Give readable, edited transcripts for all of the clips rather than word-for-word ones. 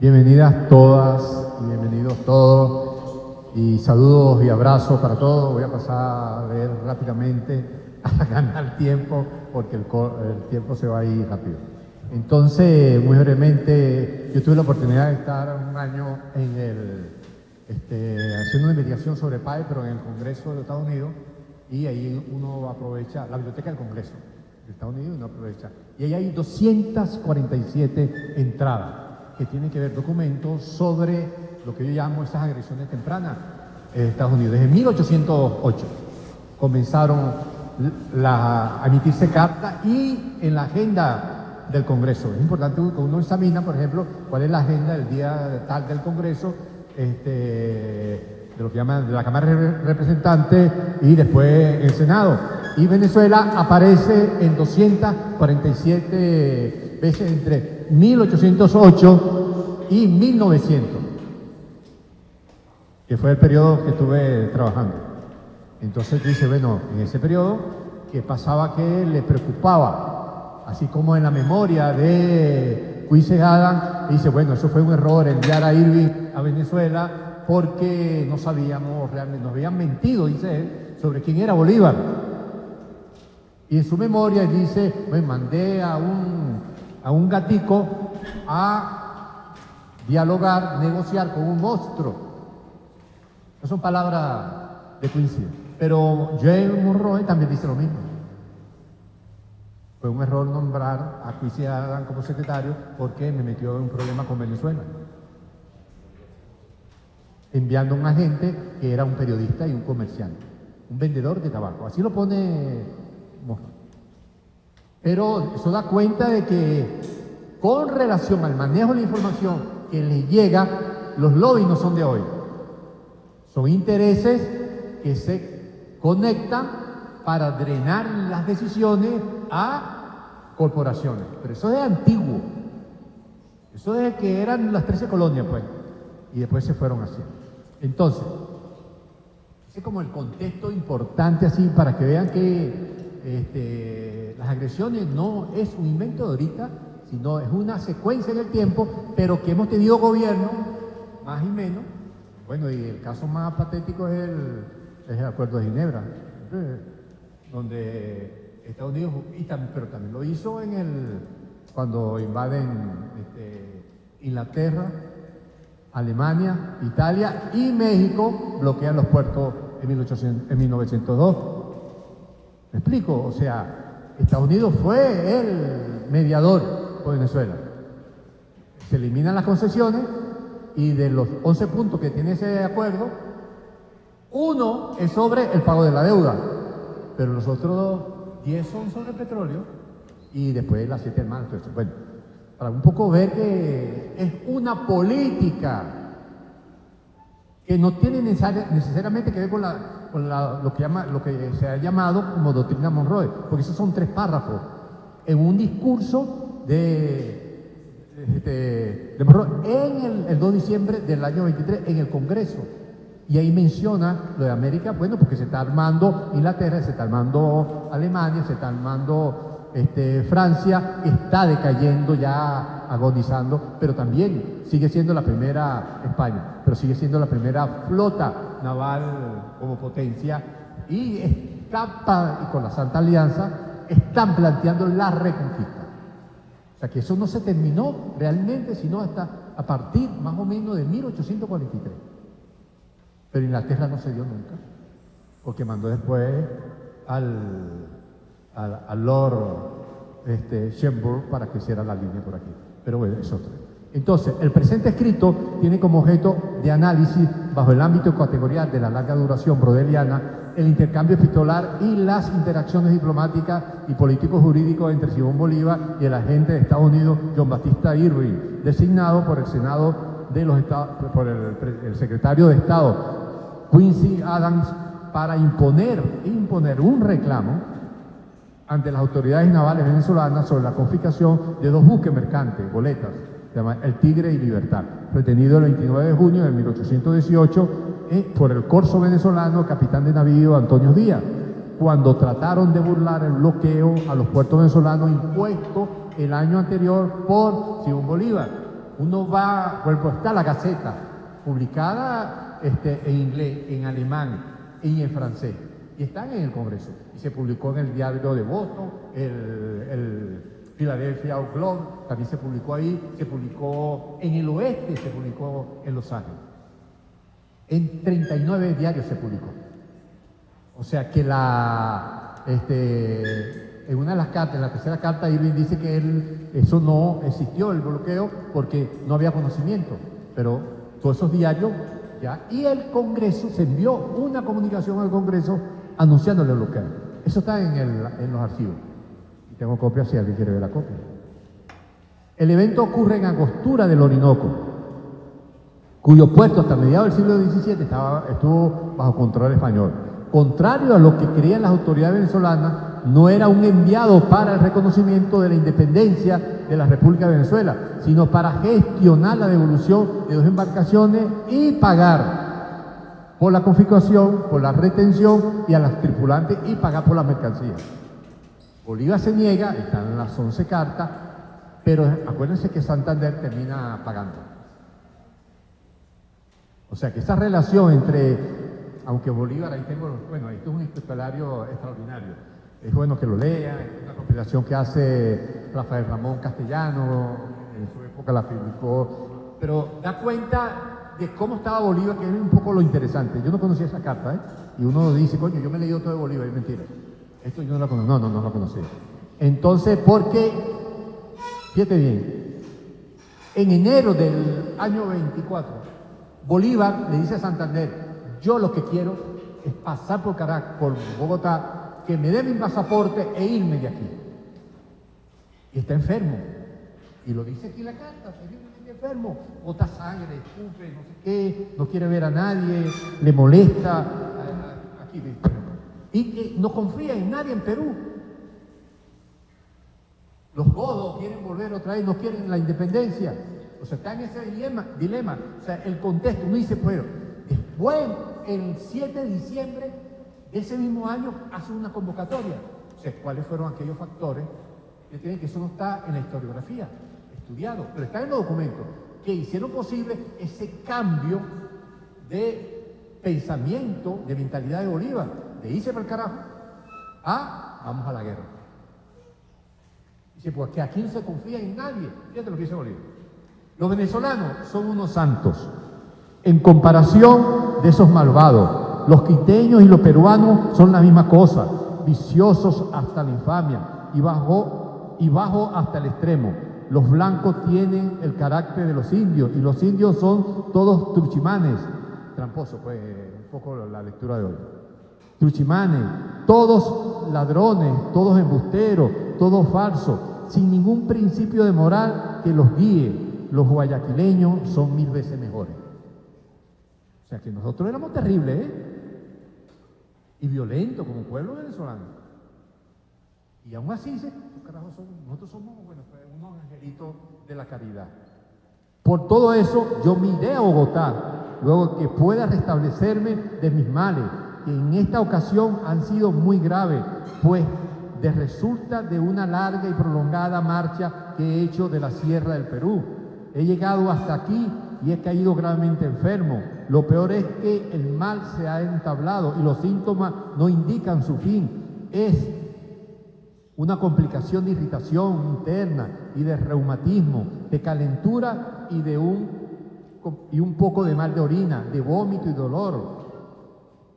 Bienvenidas todas y bienvenidos todos y saludos y abrazos para todos. Voy a pasar a ver rápidamente a ganar tiempo porque el tiempo se va a ir rápido. Entonces, muy brevemente, yo tuve la oportunidad de estar un año haciendo una investigación sobre PAE, pero en el Congreso de los Estados Unidos, y ahí uno aprovecha la Biblioteca del Congreso de Estados Unidos, uno aprovecha. Y ahí hay 247 entradas que tienen que ver documentos sobre lo que yo llamo esas agresiones tempranas en Estados Unidos. Desde 1808 comenzaron a emitirse cartas y en la agenda del Congreso. Es importante que uno examina, por ejemplo, cuál es la agenda del día tal del Congreso, de lo que llaman de la Cámara de Representantes y después el Senado. Y Venezuela aparece en 247 veces entre 1808 y 1900, que fue el periodo que estuve trabajando. Entonces dice, bueno, en ese periodo, ¿qué pasaba que le preocupaba? Así como en la memoria de Quincy Adams, dice, bueno, eso fue un error enviar a Irving a Venezuela porque no sabíamos realmente, nos habían mentido, dice él, sobre quién era Bolívar. Y en su memoria dice, me mandé a un gatico a dialogar, negociar con un monstruo. No son palabras de Quincy. Pero James Monroe también dice lo mismo. Fue un error nombrar a Quincy Adams como secretario porque me metió en un problema con Venezuela, enviando a un agente que era un periodista y un comerciante, un vendedor de tabaco. Así lo pone Monroe. Pero eso da cuenta de que con relación al manejo de la información que les llega, los lobbies no son de hoy. Son intereses que se conectan para drenar las decisiones a corporaciones. Pero eso es antiguo. Eso es que eran las 13 colonias, pues. Y después se fueron haciendo. Entonces, ese es como el contexto importante así para que vean que las agresiones no es un invento de ahorita, sino es una secuencia en el tiempo, pero que hemos tenido gobiernos, más y menos. Bueno, y el caso más patético es el Acuerdo de Ginebra, donde Estados Unidos, pero también lo hizo cuando invaden Inglaterra, Alemania, Italia y México, bloquean los puertos en 1902. ¿Me explico? O sea, Estados Unidos fue el mediador por Venezuela. Se eliminan las concesiones y de los 11 puntos que tiene ese acuerdo, uno es sobre el pago de la deuda, pero los otros 10 son sobre el petróleo y después las 7 hermanas. Entonces, bueno, para un poco ver que es una política que no tiene necesariamente que ver con lo que se ha llamado como doctrina Monroe, porque esos son 3 párrafos en un discurso de Monroe en el 2 de diciembre del año 23 en el Congreso. Y ahí menciona lo de América, bueno, porque se está armando Inglaterra, se está armando Alemania, se está armando Francia, está decayendo ya, agonizando, pero también sigue siendo la primera España, pero sigue siendo la primera flota naval como potencia y con la Santa Alianza están planteando la reconquista. O sea que eso no se terminó realmente sino hasta a partir más o menos de 1843. Pero Inglaterra no se dio nunca, porque mandó después al Lord Shenburne para que hiciera la línea por aquí. Pero bueno, es otro. Entonces, el presente escrito tiene como objeto de análisis, bajo el ámbito categorial de la larga duración brodeliana, el intercambio epistolar y las interacciones diplomáticas y político-jurídicos entre Simón Bolívar y el agente de Estados Unidos, John Batista Irving, designado por el Senado de los Estados, por el secretario de Estado, Quincy Adams, para imponer un reclamo ante las autoridades navales venezolanas sobre la confiscación de 2 buques mercantes, goletas, se llama El Tigre y Libertad, retenido el 29 de junio de 1818 por el corso venezolano capitán de navío Antonio Díaz, cuando trataron de burlar el bloqueo a los puertos venezolanos impuesto el año anterior por Simón Bolívar. Uno va, por ejemplo, está la Gaceta, publicada en inglés, en alemán y en francés, y están en el Congreso. Y se publicó en el diario de Boston, el Philadelphia Globe, también se publicó ahí, se publicó en el oeste, se publicó en Los Ángeles. En 39 diarios se publicó. O sea que en una de las cartas, en la tercera carta, Irving dice que eso no existió, el bloqueo, porque no había conocimiento. Pero todos esos diarios ya, y el Congreso se envió una comunicación al Congreso anunciándole el bloqueo. Eso está en los archivos. Y tengo copias si alguien quiere ver la copia. El evento ocurre en Angostura del Orinoco, cuyo puerto hasta mediados del siglo XVII estuvo bajo control español. Contrario a lo que creían las autoridades venezolanas, no era un enviado para el reconocimiento de la independencia de la República de Venezuela, sino para gestionar la devolución de 2 embarcaciones y pagar por la confiscación, por la retención y a las tripulantes y pagar por las mercancías. Bolívar se niega, están en las 11 cartas, pero acuérdense que Santander termina pagando. O sea que esa relación entre, aunque Bolívar, ahí tengo, bueno, esto es un epistolario extraordinario. Es bueno que lo lean, es una compilación que hace Rafael Ramón Castellano, en su época la publicó, pero da cuenta de cómo estaba Bolívar, que es un poco lo interesante. Yo no conocía esa carta, y uno dice, coño, yo me he leído todo de Bolívar, es mentira. Esto yo no lo conocía, no lo conocía. Entonces, porque, fíjate bien, en enero del año 24, Bolívar le dice a Santander, yo lo que quiero es pasar por Caracas, por Bogotá, que me dé mi pasaporte e irme de aquí. Y está enfermo. Y lo dice aquí en la carta, está enfermo, bota sangre, escupe, no sé qué, no quiere ver a nadie, le molesta. Aquí dice. Y que no confía en nadie en Perú. Los godos quieren volver otra vez, no quieren la independencia. O sea, está en ese dilema. O sea, el contexto, uno dice, bueno, después, el 7 de diciembre de ese mismo año, hace una convocatoria. O sea, ¿cuáles fueron aquellos factores que tienen que eso no está en la historiografía, estudiado, pero está en los documentos, que hicieron posible ese cambio de pensamiento, de mentalidad de Bolívar, de irse para el carajo, a vamos a la guerra. Dice, pues que aquí no se confía en nadie. Fíjate lo que dice Bolívar. Los venezolanos son unos santos en comparación de esos malvados. Los quiteños y los peruanos son la misma cosa, viciosos hasta la infamia y bajo hasta el extremo. Los blancos tienen el carácter de los indios y los indios son todos truchimanes. Tramposo, pues, un poco la lectura de hoy. Truchimanes, todos ladrones, todos embusteros, todos falsos, sin ningún principio de moral que los guíe. Los guayaquileños son 1000 veces mejores. O sea que nosotros éramos terribles, y violentos como pueblo venezolano. Y aún así dice, nosotros somos unos angelitos de la caridad. Por todo eso, yo miré a Bogotá, luego que pueda restablecerme de mis males, que en esta ocasión han sido muy graves, pues resulta de una larga y prolongada marcha que he hecho de la Sierra del Perú. He llegado hasta aquí y he caído gravemente enfermo. Lo peor es que el mal se ha entablado y los síntomas no indican su fin. Es una complicación de irritación interna y de reumatismo, de calentura y un poco de mal de orina, de vómito y dolor.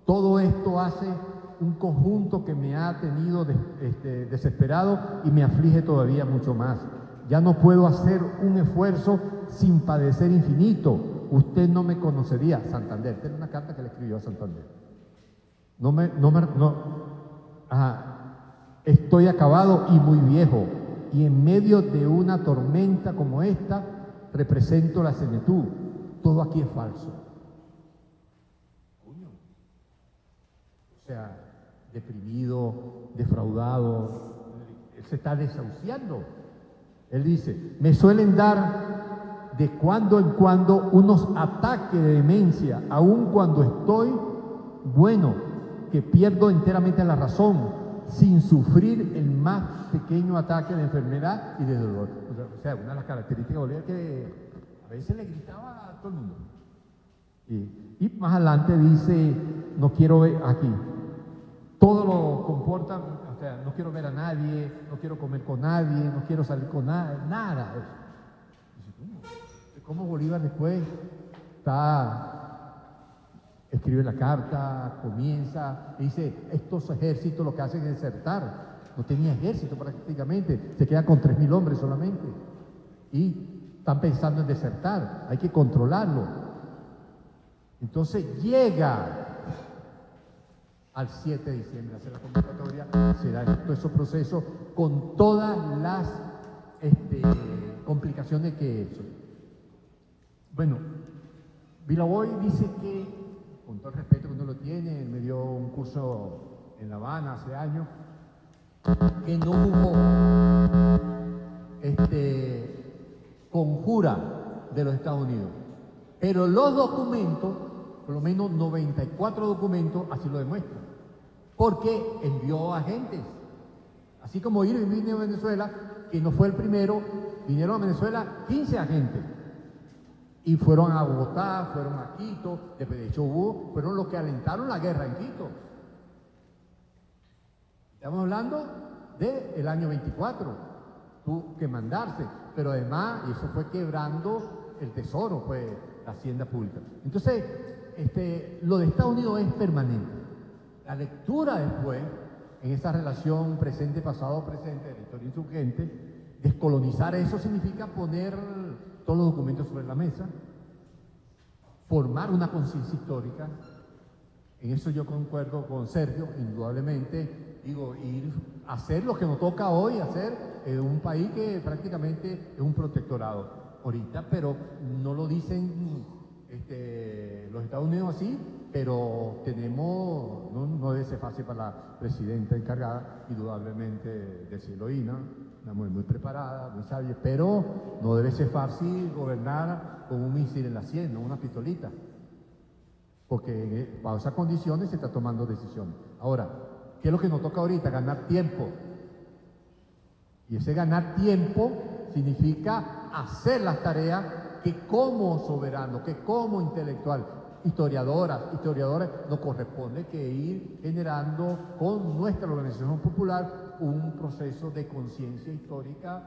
Todo esto hace un conjunto que me ha tenido desesperado y me aflige todavía mucho más. Ya no puedo hacer un esfuerzo sin padecer infinito. Usted no me conocería. Santander, esta es una carta que le escribió a Santander. Estoy acabado y muy viejo, y en medio de una tormenta como esta, represento la senectud. Todo aquí es falso. O sea, deprimido, defraudado, él se está desahuciando. Él dice, me suelen dar de cuando en cuando unos ataques de demencia, aun cuando estoy bueno, que pierdo enteramente la razón, sin sufrir el más pequeño ataque de enfermedad y de dolor. O sea, una de las características de Bolívar es que A veces le gritaba a todo el mundo. Y más adelante dice, no quiero ver aquí. Todo lo comporta, o sea, no quiero ver a nadie, no quiero comer con nadie, no quiero salir con nadie, nada. Dice, ¿cómo Bolívar después escribe la carta, comienza, y dice, estos ejércitos lo que hacen es desertar? No tenía ejército prácticamente, se queda con 3.000 hombres solamente. Y están pensando en desertar, hay que controlarlo. Entonces llega al 7 de diciembre, hace la convocatoria, se da todo ese proceso con todas las complicaciones que eso. Bueno, Vilaboy dice que, con todo el respeto que uno lo tiene, él me dio un curso en La Habana hace años, que no hubo conjura de los Estados Unidos. Pero los documentos, por lo menos 94 documentos, así lo demuestran. Porque envió agentes. Así como Irving vino a Venezuela, que no fue el primero, vinieron a Venezuela 15 agentes. Y fueron a Bogotá, fueron a Quito, de hecho fueron los que alentaron la guerra en Quito. Estamos hablando del año 24, tuvo que mandarse, pero además eso fue quebrando el tesoro, pues la hacienda pública. Entonces, lo de Estados Unidos es permanente. La lectura después, en esa relación presente, pasado, presente de la historia insurgente, descolonizar eso significa poner todos los documentos sobre la mesa, formar una conciencia histórica. En eso yo concuerdo con Sergio, indudablemente, digo, hacer lo que nos toca hoy hacer en un país que prácticamente es un protectorado ahorita, pero no lo dicen los Estados Unidos así, pero tenemos, no debe ser fácil para la presidenta encargada, indudablemente decirlo, una mujer muy preparada, muy sabia, pero no debe ser fácil gobernar con un misil en la sien, no una pistolita, porque bajo esas condiciones se está tomando decisiones. Ahora, ¿qué es lo que nos toca ahorita? Ganar tiempo. Y ese ganar tiempo significa hacer las tareas que como soberano, que como intelectual, historiadores, nos corresponde que ir generando con nuestra organización popular un proceso de conciencia histórica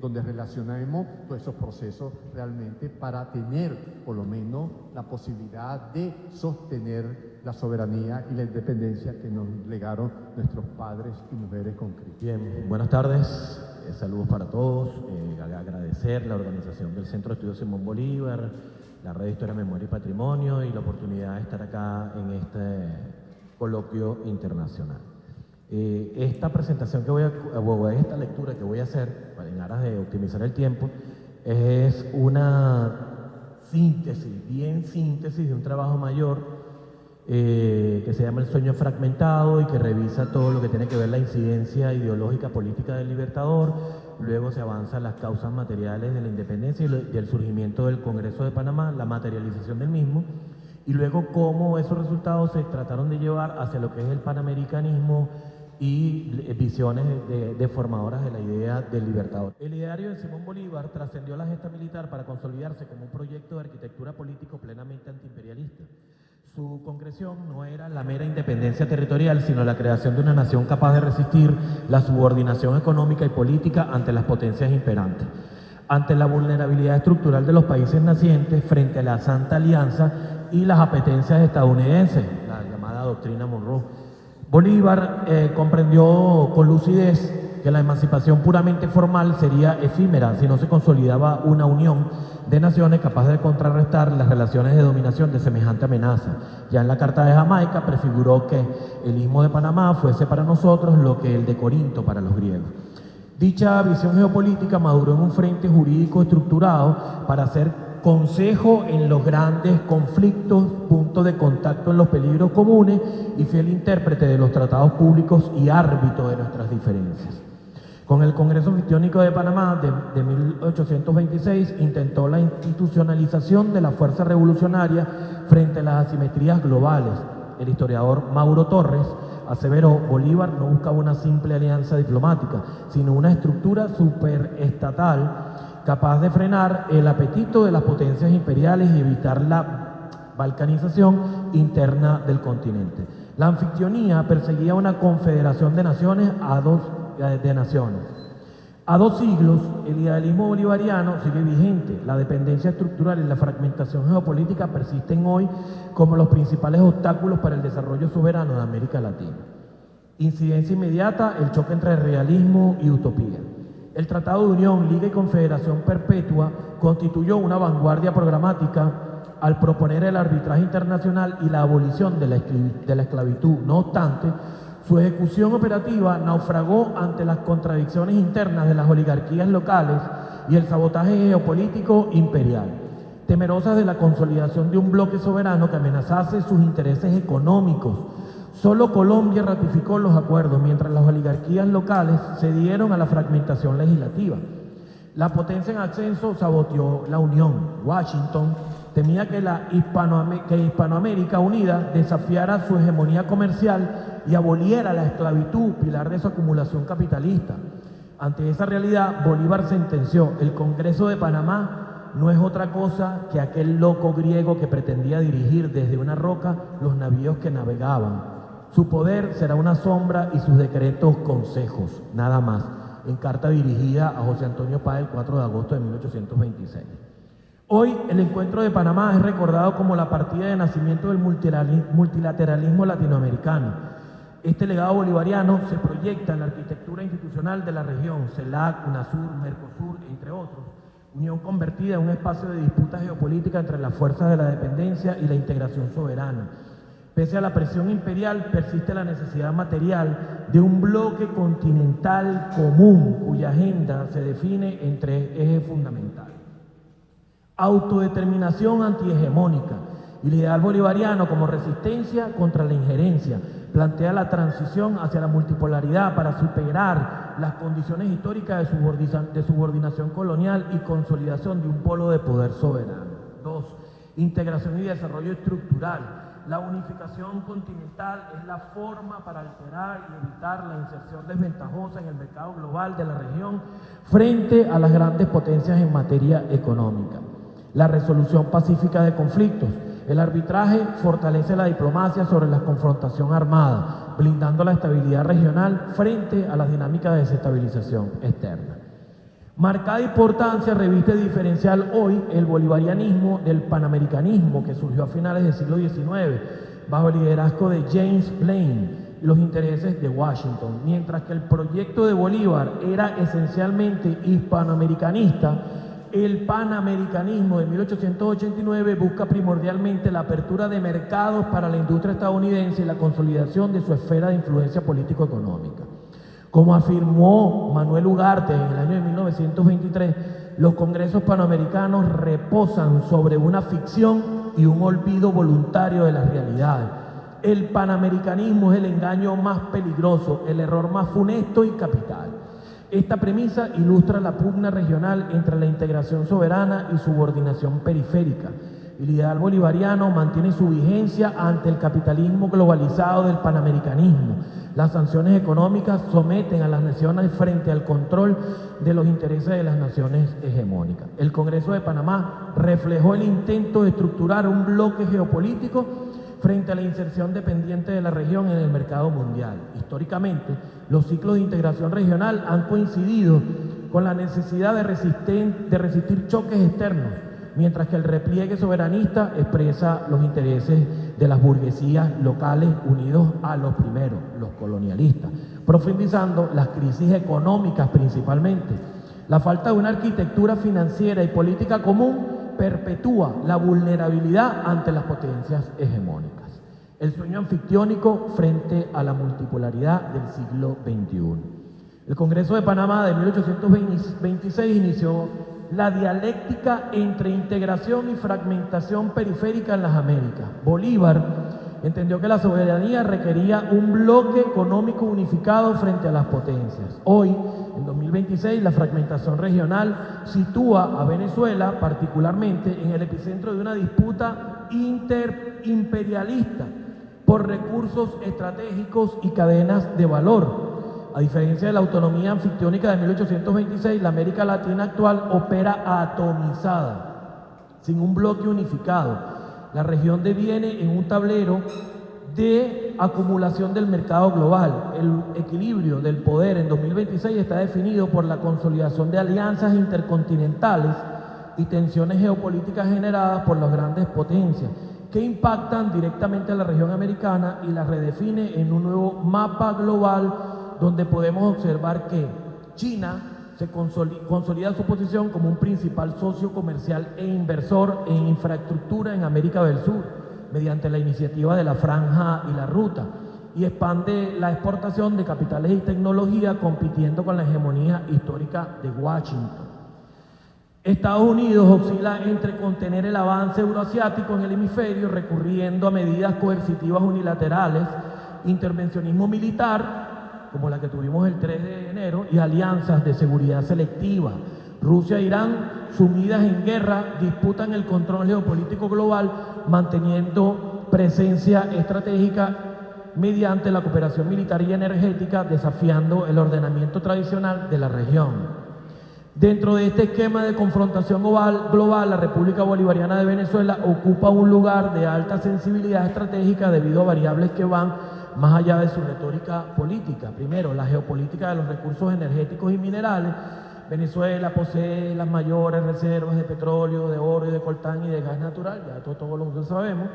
donde relacionemos todos esos procesos realmente para tener por lo menos la posibilidad de sostener la soberanía y la independencia que nos legaron nuestros padres y mujeres con Cristo. Bien, buenas tardes, saludos para todos, agradecer la organización del Centro de Estudios Simón Bolívar, la Red de Historia, Memoria y Patrimonio y la oportunidad de estar acá en este coloquio internacional. Esta presentación que esta lectura que voy a hacer, en aras de optimizar el tiempo, es una síntesis de un trabajo mayor que se llama El sueño fragmentado y que revisa todo lo que tiene que ver la incidencia ideológica política del Libertador. Luego se avanza las causas materiales de la independencia y el surgimiento del Congreso de Panamá, la materialización del mismo, y luego cómo esos resultados se trataron de llevar hacia lo que es el panamericanismo y visiones deformadoras de la idea del Libertador. El ideario de Simón Bolívar trascendió la gesta militar para consolidarse como un proyecto de arquitectura político plenamente antiimperialista. Su concreción no era la mera independencia territorial, sino la creación de una nación capaz de resistir la subordinación económica y política ante las potencias imperantes, ante la vulnerabilidad estructural de los países nacientes frente a la Santa Alianza y las apetencias estadounidenses, la llamada doctrina Monroe. Bolívar comprendió con lucidez que la emancipación puramente formal sería efímera si no se consolidaba una unión de naciones capaz de contrarrestar las relaciones de dominación de semejante amenaza. Ya en la Carta de Jamaica prefiguró que el Istmo de Panamá fuese para nosotros lo que el de Corinto para los griegos. Dicha visión geopolítica maduró en un frente jurídico estructurado para ser consejo en los grandes conflictos, punto de contacto en los peligros comunes y fiel intérprete de los tratados públicos y árbitro de nuestras diferencias. Con el Congreso Cristiónico de Panamá de 1826 intentó la institucionalización de la fuerza revolucionaria frente a las asimetrías globales. El historiador Mauro Torres aseveró: Bolívar no buscaba una simple alianza diplomática, sino una estructura superestatal capaz de frenar el apetito de las potencias imperiales y evitar la balcanización interna del continente. La anfictionía perseguía una confederación de naciones A 2 siglos, el idealismo bolivariano sigue vigente. La dependencia estructural y la fragmentación geopolítica persisten hoy como los principales obstáculos para el desarrollo soberano de América Latina. Incidencia inmediata, el choque entre realismo y utopía. El Tratado de Unión, Liga y Confederación Perpetua constituyó una vanguardia programática al proponer el arbitraje internacional y la abolición de la esclavitud. No obstante, su ejecución operativa naufragó ante las contradicciones internas de las oligarquías locales y el sabotaje geopolítico imperial. Temerosas de la consolidación de un bloque soberano que amenazase sus intereses económicos, solo Colombia ratificó los acuerdos, mientras las oligarquías locales cedieron a la fragmentación legislativa. La potencia en ascenso saboteó la unión. Washington temía que Hispanoamérica unida desafiara su hegemonía comercial y aboliera la esclavitud, pilar de su acumulación capitalista. Ante esa realidad, Bolívar sentenció: el Congreso de Panamá no es otra cosa que aquel loco griego que pretendía dirigir desde una roca los navíos que navegaban. Su poder será una sombra y sus decretos consejos, nada más. En carta dirigida a José Antonio Páez el 4 de agosto de 1826. Hoy el encuentro de Panamá es recordado como la partida de nacimiento del multilateralismo latinoamericano. Este legado bolivariano se proyecta en la arquitectura institucional de la región, CELAC, UNASUR, Mercosur, entre otros, unión convertida en un espacio de disputa geopolítica entre las fuerzas de la dependencia y la integración soberana. Pese a la presión imperial, persiste la necesidad material de un bloque continental común, cuya agenda se define en 3 ejes fundamentales. Autodeterminación antihegemónica y el ideal bolivariano como resistencia contra la injerencia. Plantea la transición hacia la multipolaridad para superar las condiciones históricas de subordinación colonial y consolidación de un polo de poder soberano. 2. Integración y desarrollo estructural. La unificación continental es la forma para alterar y evitar la inserción desventajosa en el mercado global de la región frente a las grandes potencias en materia económica. La resolución pacífica de conflictos. El arbitraje fortalece la diplomacia sobre la confrontación armada, blindando la estabilidad regional frente a las dinámicas de desestabilización externa. Marcada importancia reviste diferencial hoy el bolivarianismo del panamericanismo que surgió a finales del siglo XIX bajo el liderazgo de James Blaine y los intereses de Washington, mientras que el proyecto de Bolívar era esencialmente hispanoamericanista. El panamericanismo de 1889 busca primordialmente la apertura de mercados para la industria estadounidense y la consolidación de su esfera de influencia político-económica. Como afirmó Manuel Ugarte en el año de 1923, los congresos panamericanos reposan sobre una ficción y un olvido voluntario de la realidad. El panamericanismo es el engaño más peligroso, el error más funesto y capital. Esta premisa ilustra la pugna regional entre la integración soberana y subordinación periférica. El ideal bolivariano mantiene su vigencia ante el capitalismo globalizado del panamericanismo. Las sanciones económicas someten a las naciones frente al control de los intereses de las naciones hegemónicas. El Congreso de Panamá reflejó el intento de estructurar un bloque geopolítico frente a la inserción dependiente de la región en el mercado mundial. Históricamente, los ciclos de integración regional han coincidido con la necesidad de resistir choques externos, mientras que el repliegue soberanista expresa los intereses de las burguesías locales unidos a los primeros, los colonialistas, profundizando las crisis económicas principalmente. La falta de una arquitectura financiera y política común perpetúa la vulnerabilidad ante las potencias hegemónicas. El sueño anfictiónico frente a la multipolaridad del siglo XXI. El Congreso de Panamá de 1826 inició la dialéctica entre integración y fragmentación periférica en las Américas. Bolívar entendió que la soberanía requería un bloque económico unificado frente a las potencias. Hoy, en 2026, la fragmentación regional sitúa a Venezuela particularmente en el epicentro de una disputa interimperialista por recursos estratégicos y cadenas de valor. A diferencia de la autonomía anfictiónica de 1826, la América Latina actual opera atomizada, sin un bloque unificado. La región deviene en un tablero de acumulación del mercado global. El equilibrio del poder en 2026 está definido por la consolidación de alianzas intercontinentales y tensiones geopolíticas generadas por las grandes potencias, que impactan directamente a la región americana y la redefine en un nuevo mapa global, donde podemos observar que China se consolida su posición como un principal socio comercial e inversor en infraestructura en América del Sur, mediante la iniciativa de la Franja y la Ruta, y expande la exportación de capitales y tecnología, compitiendo con la hegemonía histórica de Washington. Estados Unidos oscila entre contener el avance euroasiático en el hemisferio, recurriendo a medidas coercitivas unilaterales, intervencionismo militar, como la que tuvimos el 3 de enero, y alianzas de seguridad selectiva. Rusia e Irán, sumidas en guerra, disputan el control geopolítico global, manteniendo presencia estratégica mediante la cooperación militar y energética, desafiando el ordenamiento tradicional de la región. Dentro de este esquema de confrontación global, la República Bolivariana de Venezuela ocupa un lugar de alta sensibilidad estratégica debido a variables que van más allá de su retórica política. Primero, la geopolítica de los recursos energéticos y minerales. Venezuela posee las mayores reservas de petróleo, de oro y de coltán y de gas natural, ya todos lo sabemos,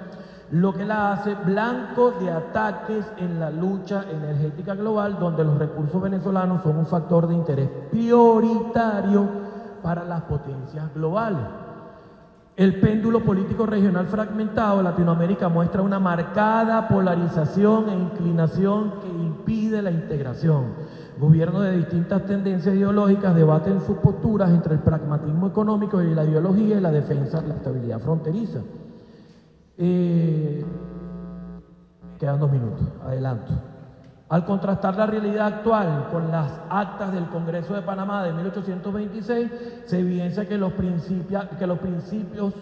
lo que la hace blanco de ataques en la lucha energética global, donde los recursos venezolanos son un factor de interés prioritario para las potencias globales. El péndulo político regional fragmentado, Latinoamérica muestra una marcada polarización e inclinación que impide la integración. Gobiernos de distintas tendencias ideológicas debaten sus posturas entre el pragmatismo económico y la ideología y la defensa de la estabilidad fronteriza. Quedan 2 minutos, adelanto. Al contrastar la realidad actual con las actas del Congreso de Panamá de 1826, se evidencia que los principios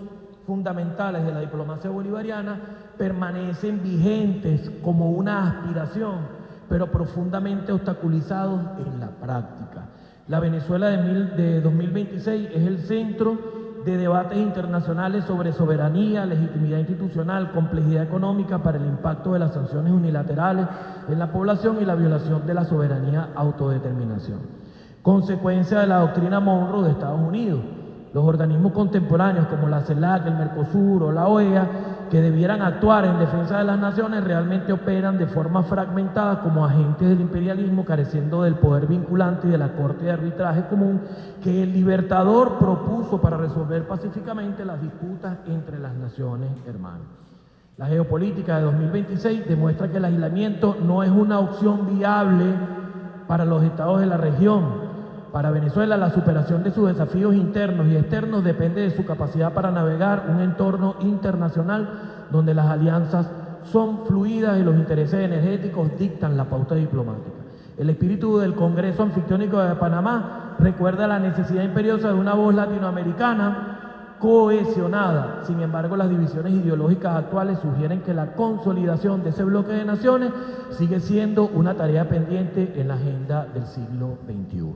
fundamentales de la diplomacia bolivariana permanecen vigentes como una aspiración, pero profundamente obstaculizados en la práctica. La Venezuela de 2026 es el centro de debates internacionales sobre soberanía, legitimidad institucional, complejidad económica para el impacto de las sanciones unilaterales en la población y la violación de la soberanía autodeterminación. Consecuencia de la doctrina Monroe de Estados Unidos. Los organismos contemporáneos como la CELAC, el Mercosur o la OEA, que debieran actuar en defensa de las naciones, realmente operan de forma fragmentada como agentes del imperialismo, careciendo del poder vinculante y de la Corte de Arbitraje Común que el Libertador propuso para resolver pacíficamente las disputas entre las naciones hermanas. La geopolítica de 2026 demuestra que el aislamiento no es una opción viable para los estados de la región. Para Venezuela, la superación de sus desafíos internos y externos depende de su capacidad para navegar un entorno internacional donde las alianzas son fluidas y los intereses energéticos dictan la pauta diplomática. El espíritu del Congreso Anfictiónico de Panamá recuerda la necesidad imperiosa de una voz latinoamericana cohesionada. Sin embargo, las divisiones ideológicas actuales sugieren que la consolidación de ese bloque de naciones sigue siendo una tarea pendiente en la agenda del siglo XXI.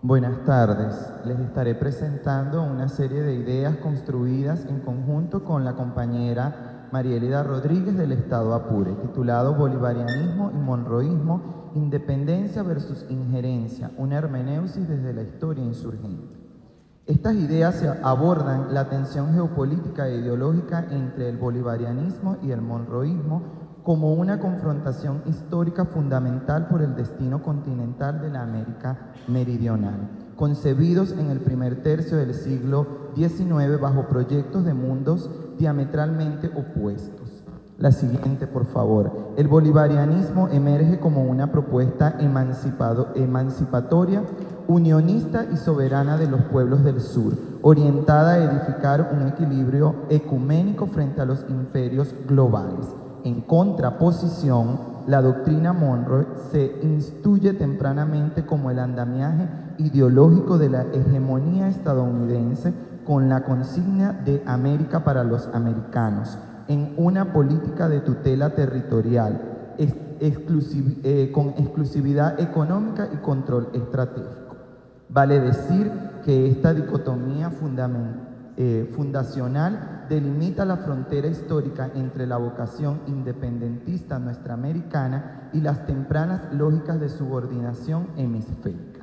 Buenas tardes. Les estaré presentando una serie de ideas construidas en conjunto con la compañera Marielida Rodríguez del Estado Apure, titulado Bolivarianismo y Monroísmo, Independencia versus Injerencia, una hermeneusis desde la historia insurgente. Estas ideas abordan la tensión geopolítica e ideológica entre el bolivarianismo y el monroísmo como una confrontación histórica fundamental por el destino continental de la América meridional, concebidos en el primer tercio del siglo XIX bajo proyectos de mundos diametralmente opuestos. La siguiente, por favor. El bolivarianismo emerge como una propuesta emancipatoria, unionista y soberana de los pueblos del sur, orientada a edificar un equilibrio ecuménico frente a los imperios globales. En contraposición, la doctrina Monroe se instituye tempranamente como el andamiaje ideológico de la hegemonía estadounidense con la consigna de América para los americanos, en una política de tutela territorial con exclusividad económica y control estratégico. Vale decir que esta dicotomía fundacional delimita la frontera histórica entre la vocación independentista nuestroamericana y las tempranas lógicas de subordinación hemisférica.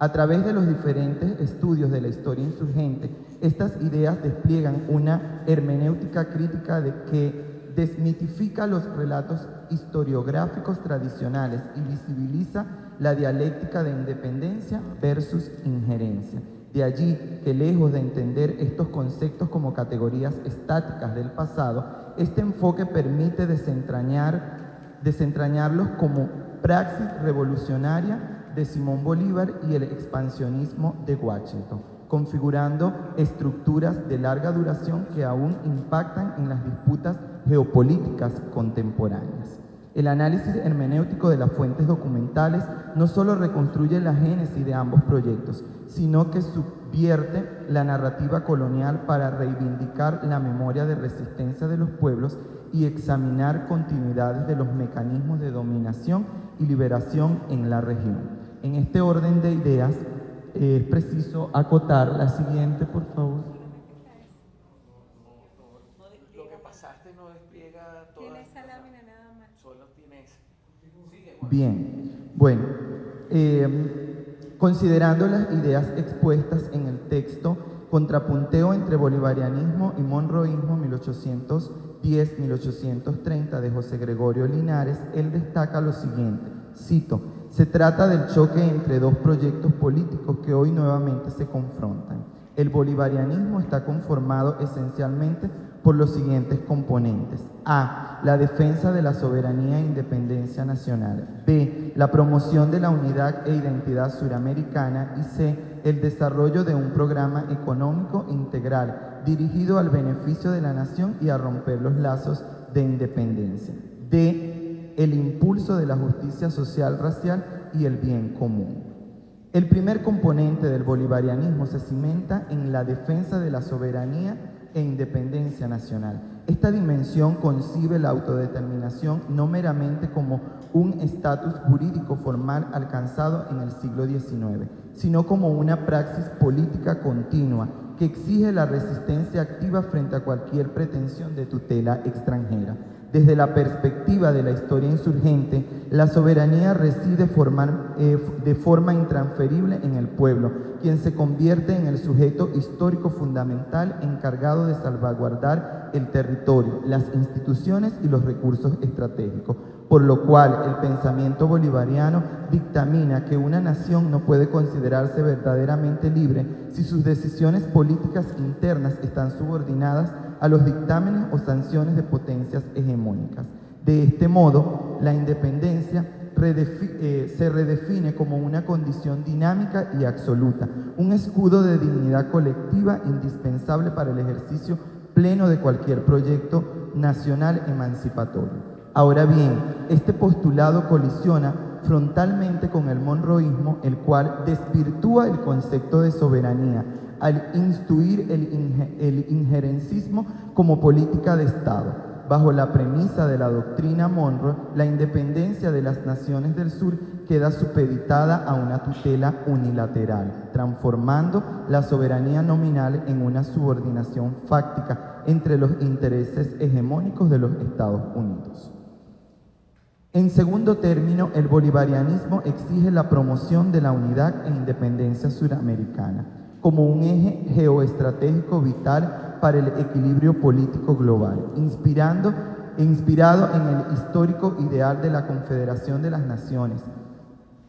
A través de los diferentes estudios de la historia insurgente, estas ideas despliegan una hermenéutica crítica que desmitifica los relatos historiográficos tradicionales y visibiliza la dialéctica de independencia versus injerencia. De allí que, lejos de entender estos conceptos como categorías estáticas del pasado, este enfoque permite desentrañarlos como praxis revolucionaria de Simón Bolívar y el expansionismo de Washington, configurando estructuras de larga duración que aún impactan en las disputas geopolíticas contemporáneas. El análisis hermenéutico de las fuentes documentales no solo reconstruye la génesis de ambos proyectos, sino que subvierte la narrativa colonial para reivindicar la memoria de resistencia de los pueblos y examinar continuidades de los mecanismos de dominación y liberación en la región. En este orden de ideas, es preciso acotar la siguiente, por favor. Lo que pasaste no despliega toda. Tiene esa lámina nada más. Solo tiene esa. Bien, bueno, considerando las ideas expuestas en el texto, contrapunteo entre bolivarianismo y monroísmo 1810-1830 de José Gregorio Linares, él destaca lo siguiente, cito: se trata del choque entre dos proyectos políticos que hoy nuevamente se confrontan. El bolivarianismo está conformado esencialmente por los siguientes componentes: A, la defensa de la soberanía e independencia nacional; B, la promoción de la unidad e identidad suramericana; y C, el desarrollo de un programa económico integral dirigido al beneficio de la nación y a romper los lazos de independencia; D, el impulso de la justicia social racial y el bien común. El primer componente del bolivarianismo se cimenta en la defensa de la soberanía e independencia nacional. Esta dimensión concibe la autodeterminación no meramente como un estatus jurídico formal alcanzado en el siglo XIX, sino como una praxis política continua que exige la resistencia activa frente a cualquier pretensión de tutela extranjera. Desde la perspectiva de la historia insurgente, la soberanía reside de forma intransferible en el pueblo, quien se convierte en el sujeto histórico fundamental encargado de salvaguardar el territorio, las instituciones y los recursos estratégicos, por lo cual el pensamiento bolivariano dictamina que una nación no puede considerarse verdaderamente libre si sus decisiones políticas internas están subordinadas a los dictámenes o sanciones de potencias hegemónicas. De este modo, la independencia se redefine como una condición dinámica y absoluta, un escudo de dignidad colectiva indispensable para el ejercicio pleno de cualquier proyecto nacional emancipatorio. Ahora bien, este postulado colisiona frontalmente con el monroísmo, el cual desvirtúa el concepto de soberanía al instituir el injerencismo como política de Estado. Bajo la premisa de la doctrina Monroe, la independencia de las naciones del sur queda supeditada a una tutela unilateral, transformando la soberanía nominal en una subordinación fáctica entre los intereses hegemónicos de los Estados Unidos. En segundo término, el bolivarianismo exige la promoción de la unidad e independencia suramericana como un eje geoestratégico vital para el equilibrio político global, inspirado en el histórico ideal de la Confederación de las Naciones.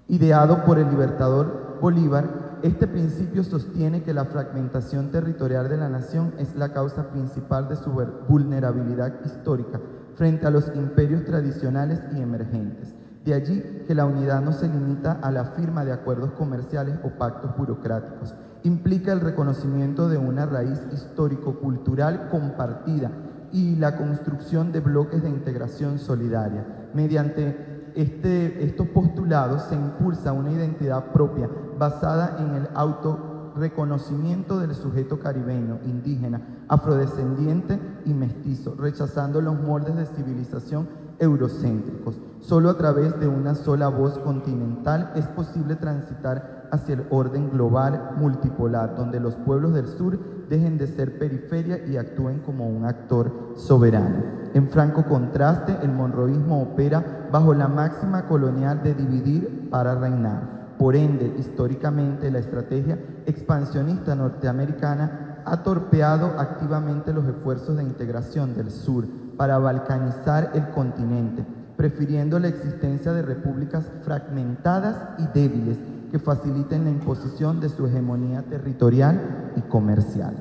Ideado por el libertador Bolívar, este principio sostiene que la fragmentación territorial de la nación es la causa principal de su vulnerabilidad histórica frente a los imperios tradicionales y emergentes. De allí que la unidad no se limita a la firma de acuerdos comerciales o pactos burocráticos. Implica el reconocimiento de una raíz histórico-cultural compartida y la construcción de bloques de integración solidaria. Mediante estos postulados se impulsa una identidad propia basada en el autorreconocimiento del sujeto caribeño, indígena, afrodescendiente y mestizo, rechazando los moldes de civilización eurocéntricos. Solo a través de una sola voz continental es posible transitar hacia el orden global multipolar, donde los pueblos del sur dejen de ser periferia y actúen como un actor soberano. En franco contraste, el monroísmo opera bajo la máxima colonial de dividir para reinar. Por ende, históricamente, la estrategia expansionista norteamericana ha torpeado activamente los esfuerzos de integración del sur para balcanizar el continente, prefiriendo la existencia de repúblicas fragmentadas y débiles que faciliten la imposición de su hegemonía territorial y comercial.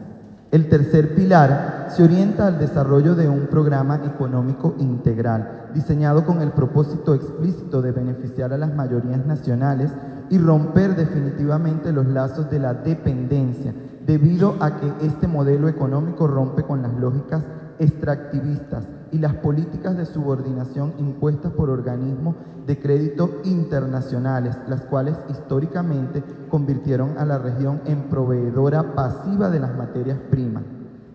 El tercer pilar se orienta al desarrollo de un programa económico integral, diseñado con el propósito explícito de beneficiar a las mayorías nacionales y romper definitivamente los lazos de la dependencia, debido a que este modelo económico rompe con las lógicas extractivistas y las políticas de subordinación impuestas por organismos de crédito internacionales, las cuales históricamente convirtieron a la región en proveedora pasiva de las materias primas.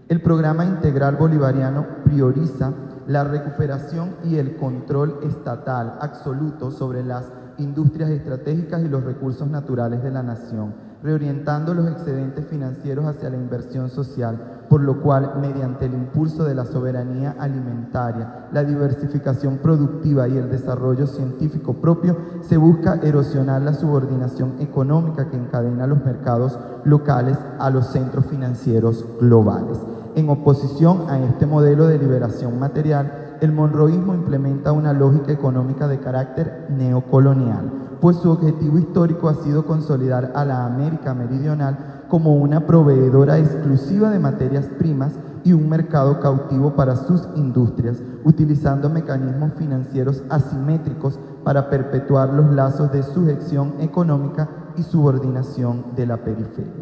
El programa integral bolivariano prioriza la recuperación y el control estatal absoluto sobre las industrias estratégicas y los recursos naturales de la nación, reorientando los excedentes financieros hacia la inversión social, por lo cual, mediante el impulso de la soberanía alimentaria, la diversificación productiva y el desarrollo científico propio, se busca erosionar la subordinación económica que encadena los mercados locales a los centros financieros globales. En oposición a este modelo de liberación material, el monroísmo implementa una lógica económica de carácter neocolonial, pues su objetivo histórico ha sido consolidar a la América Meridional como una proveedora exclusiva de materias primas y un mercado cautivo para sus industrias, utilizando mecanismos financieros asimétricos para perpetuar los lazos de sujeción económica y subordinación de la periferia.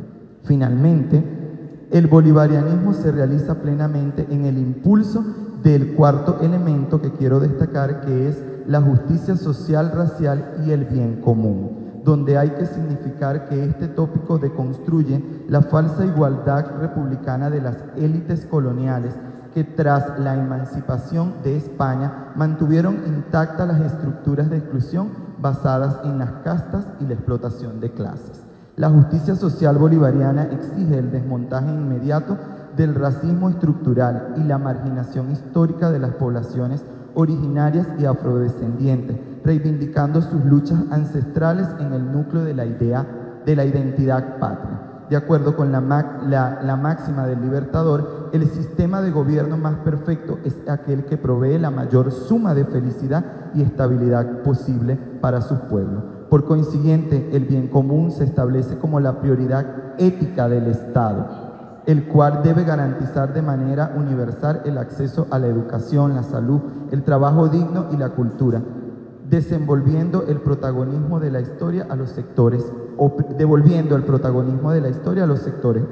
Finalmente, el bolivarianismo se realiza plenamente en el impulso del cuarto elemento que quiero destacar, que es la justicia social, racial y el bien común, donde hay que significar que este tópico deconstruye la falsa igualdad republicana de las élites coloniales que tras la emancipación de España mantuvieron intactas las estructuras de exclusión basadas en las castas y la explotación de clases. La justicia social bolivariana exige el desmontaje inmediato del racismo estructural y la marginación histórica de las poblaciones originarias y afrodescendientes, reivindicando sus luchas ancestrales en el núcleo de la idea de la identidad patria. De acuerdo con la máxima del Libertador, el sistema de gobierno más perfecto es aquel que provee la mayor suma de felicidad y estabilidad posible para sus pueblos. Por consiguiente, el bien común se establece como la prioridad ética del Estado, el cual debe garantizar de manera universal el acceso a la educación, la salud, el trabajo digno y la cultura, devolviendo el protagonismo de la historia a los sectores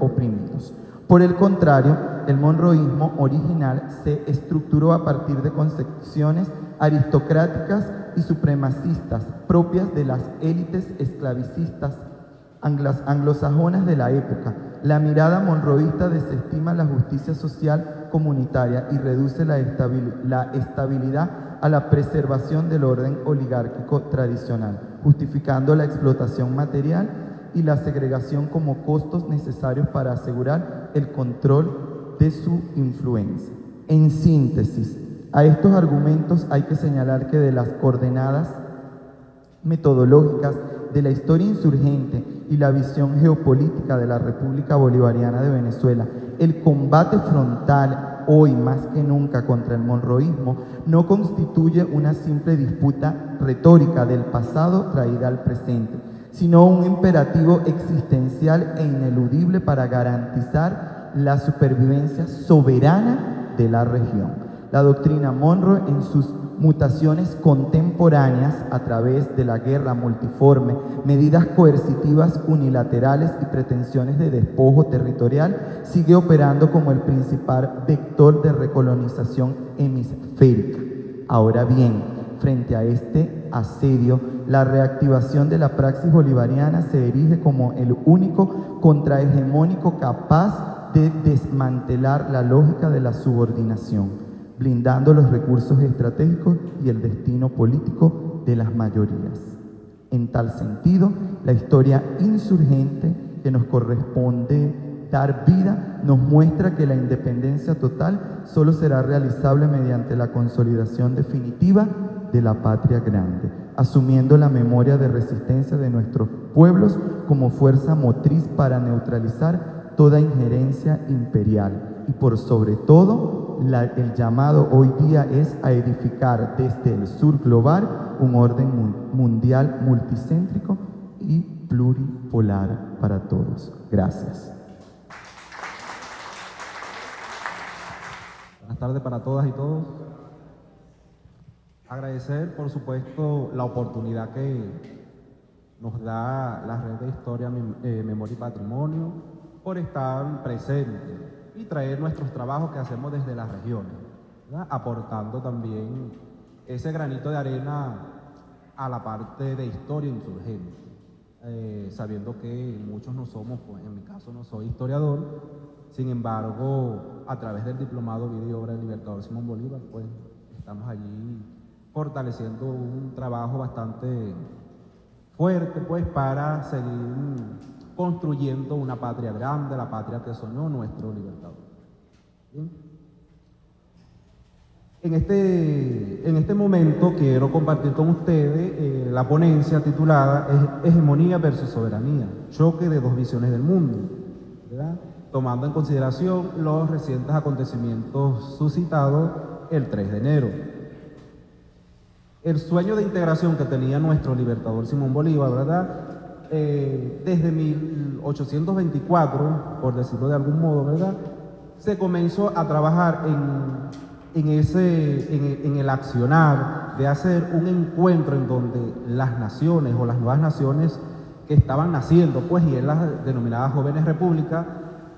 oprimidos. Por el contrario, el monroísmo original se estructuró a partir de concepciones aristocráticas y supremacistas propias de las élites esclavicistas anglosajonas de la época. La mirada monroísta desestima la justicia social comunitaria y reduce la estabilidad a la preservación del orden oligárquico tradicional, justificando la explotación material y la segregación como costos necesarios para asegurar el control de su influencia. En síntesis, a estos argumentos hay que señalar que de las coordenadas metodológicas de la historia insurgente y la visión geopolítica de la República Bolivariana de Venezuela, el combate frontal hoy más que nunca contra el monroísmo no constituye una simple disputa retórica del pasado traída al presente, sino un imperativo existencial e ineludible para garantizar la supervivencia soberana de la región. La doctrina Monroe, en sus mutaciones contemporáneas a través de la guerra multiforme, medidas coercitivas unilaterales y pretensiones de despojo territorial, sigue operando como el principal vector de recolonización hemisférica. Ahora bien, frente a este asedio, la reactivación de la praxis bolivariana se erige como el único contrahegemónico capaz de desmantelar la lógica de la subordinación, blindando los recursos estratégicos y el destino político de las mayorías. En tal sentido, la historia insurgente que nos corresponde dar vida nos muestra que la independencia total solo será realizable mediante la consolidación definitiva de la patria grande, asumiendo la memoria de resistencia de nuestros pueblos como fuerza motriz para neutralizar toda injerencia imperial. Y por sobre todo, el llamado hoy día es a edificar desde el sur global un orden mundial multicéntrico y pluripolar para todos. Gracias. Buenas tardes para todas y todos. Agradecer, por supuesto, la oportunidad que nos da la Red de Historia, Memoria y Patrimonio por estar presente y traer nuestros trabajos que hacemos desde las regiones, ¿verdad? Aportando también ese granito de arena a la parte de historia insurgente, sabiendo que muchos no somos, pues en mi caso no soy historiador, sin embargo, a través del diplomado Vida y Obra del Libertador Simón Bolívar, pues estamos allí fortaleciendo un trabajo bastante fuerte, pues para seguir construyendo una patria grande, la patria que soñó nuestro libertador. ¿Bien? En este momento quiero compartir con ustedes la ponencia titulada Hegemonía versus Soberanía, choque de dos visiones del mundo, ¿verdad? Tomando en consideración los recientes acontecimientos suscitados el 3 de enero. El sueño de integración que tenía nuestro libertador Simón Bolívar, ¿verdad? Desde 1824, por decirlo de algún modo, ¿verdad? Se comenzó a trabajar en el accionar de hacer un encuentro en donde las naciones o las nuevas naciones que estaban naciendo, pues, y en las denominadas jóvenes repúblicas,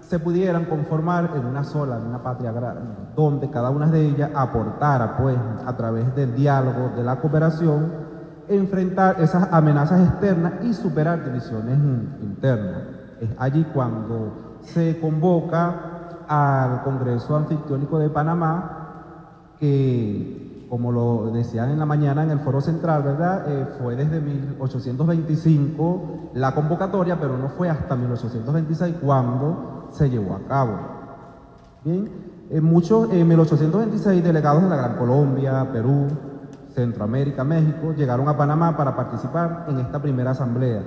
se pudieran conformar en una sola, en una patria grande, donde cada una de ellas aportara, pues, a través del diálogo, de la cooperación, enfrentar esas amenazas externas y superar divisiones internas. Es allí cuando se convoca al Congreso Anfictiónico de Panamá, que, como lo decían en la mañana en el Foro Central, ¿verdad? Fue desde 1825 la convocatoria, pero no fue hasta 1826 cuando se llevó a cabo. Bien, en 1826 delegados de la Gran Colombia, Perú, Centroamérica, México, llegaron a Panamá para participar en esta primera asamblea,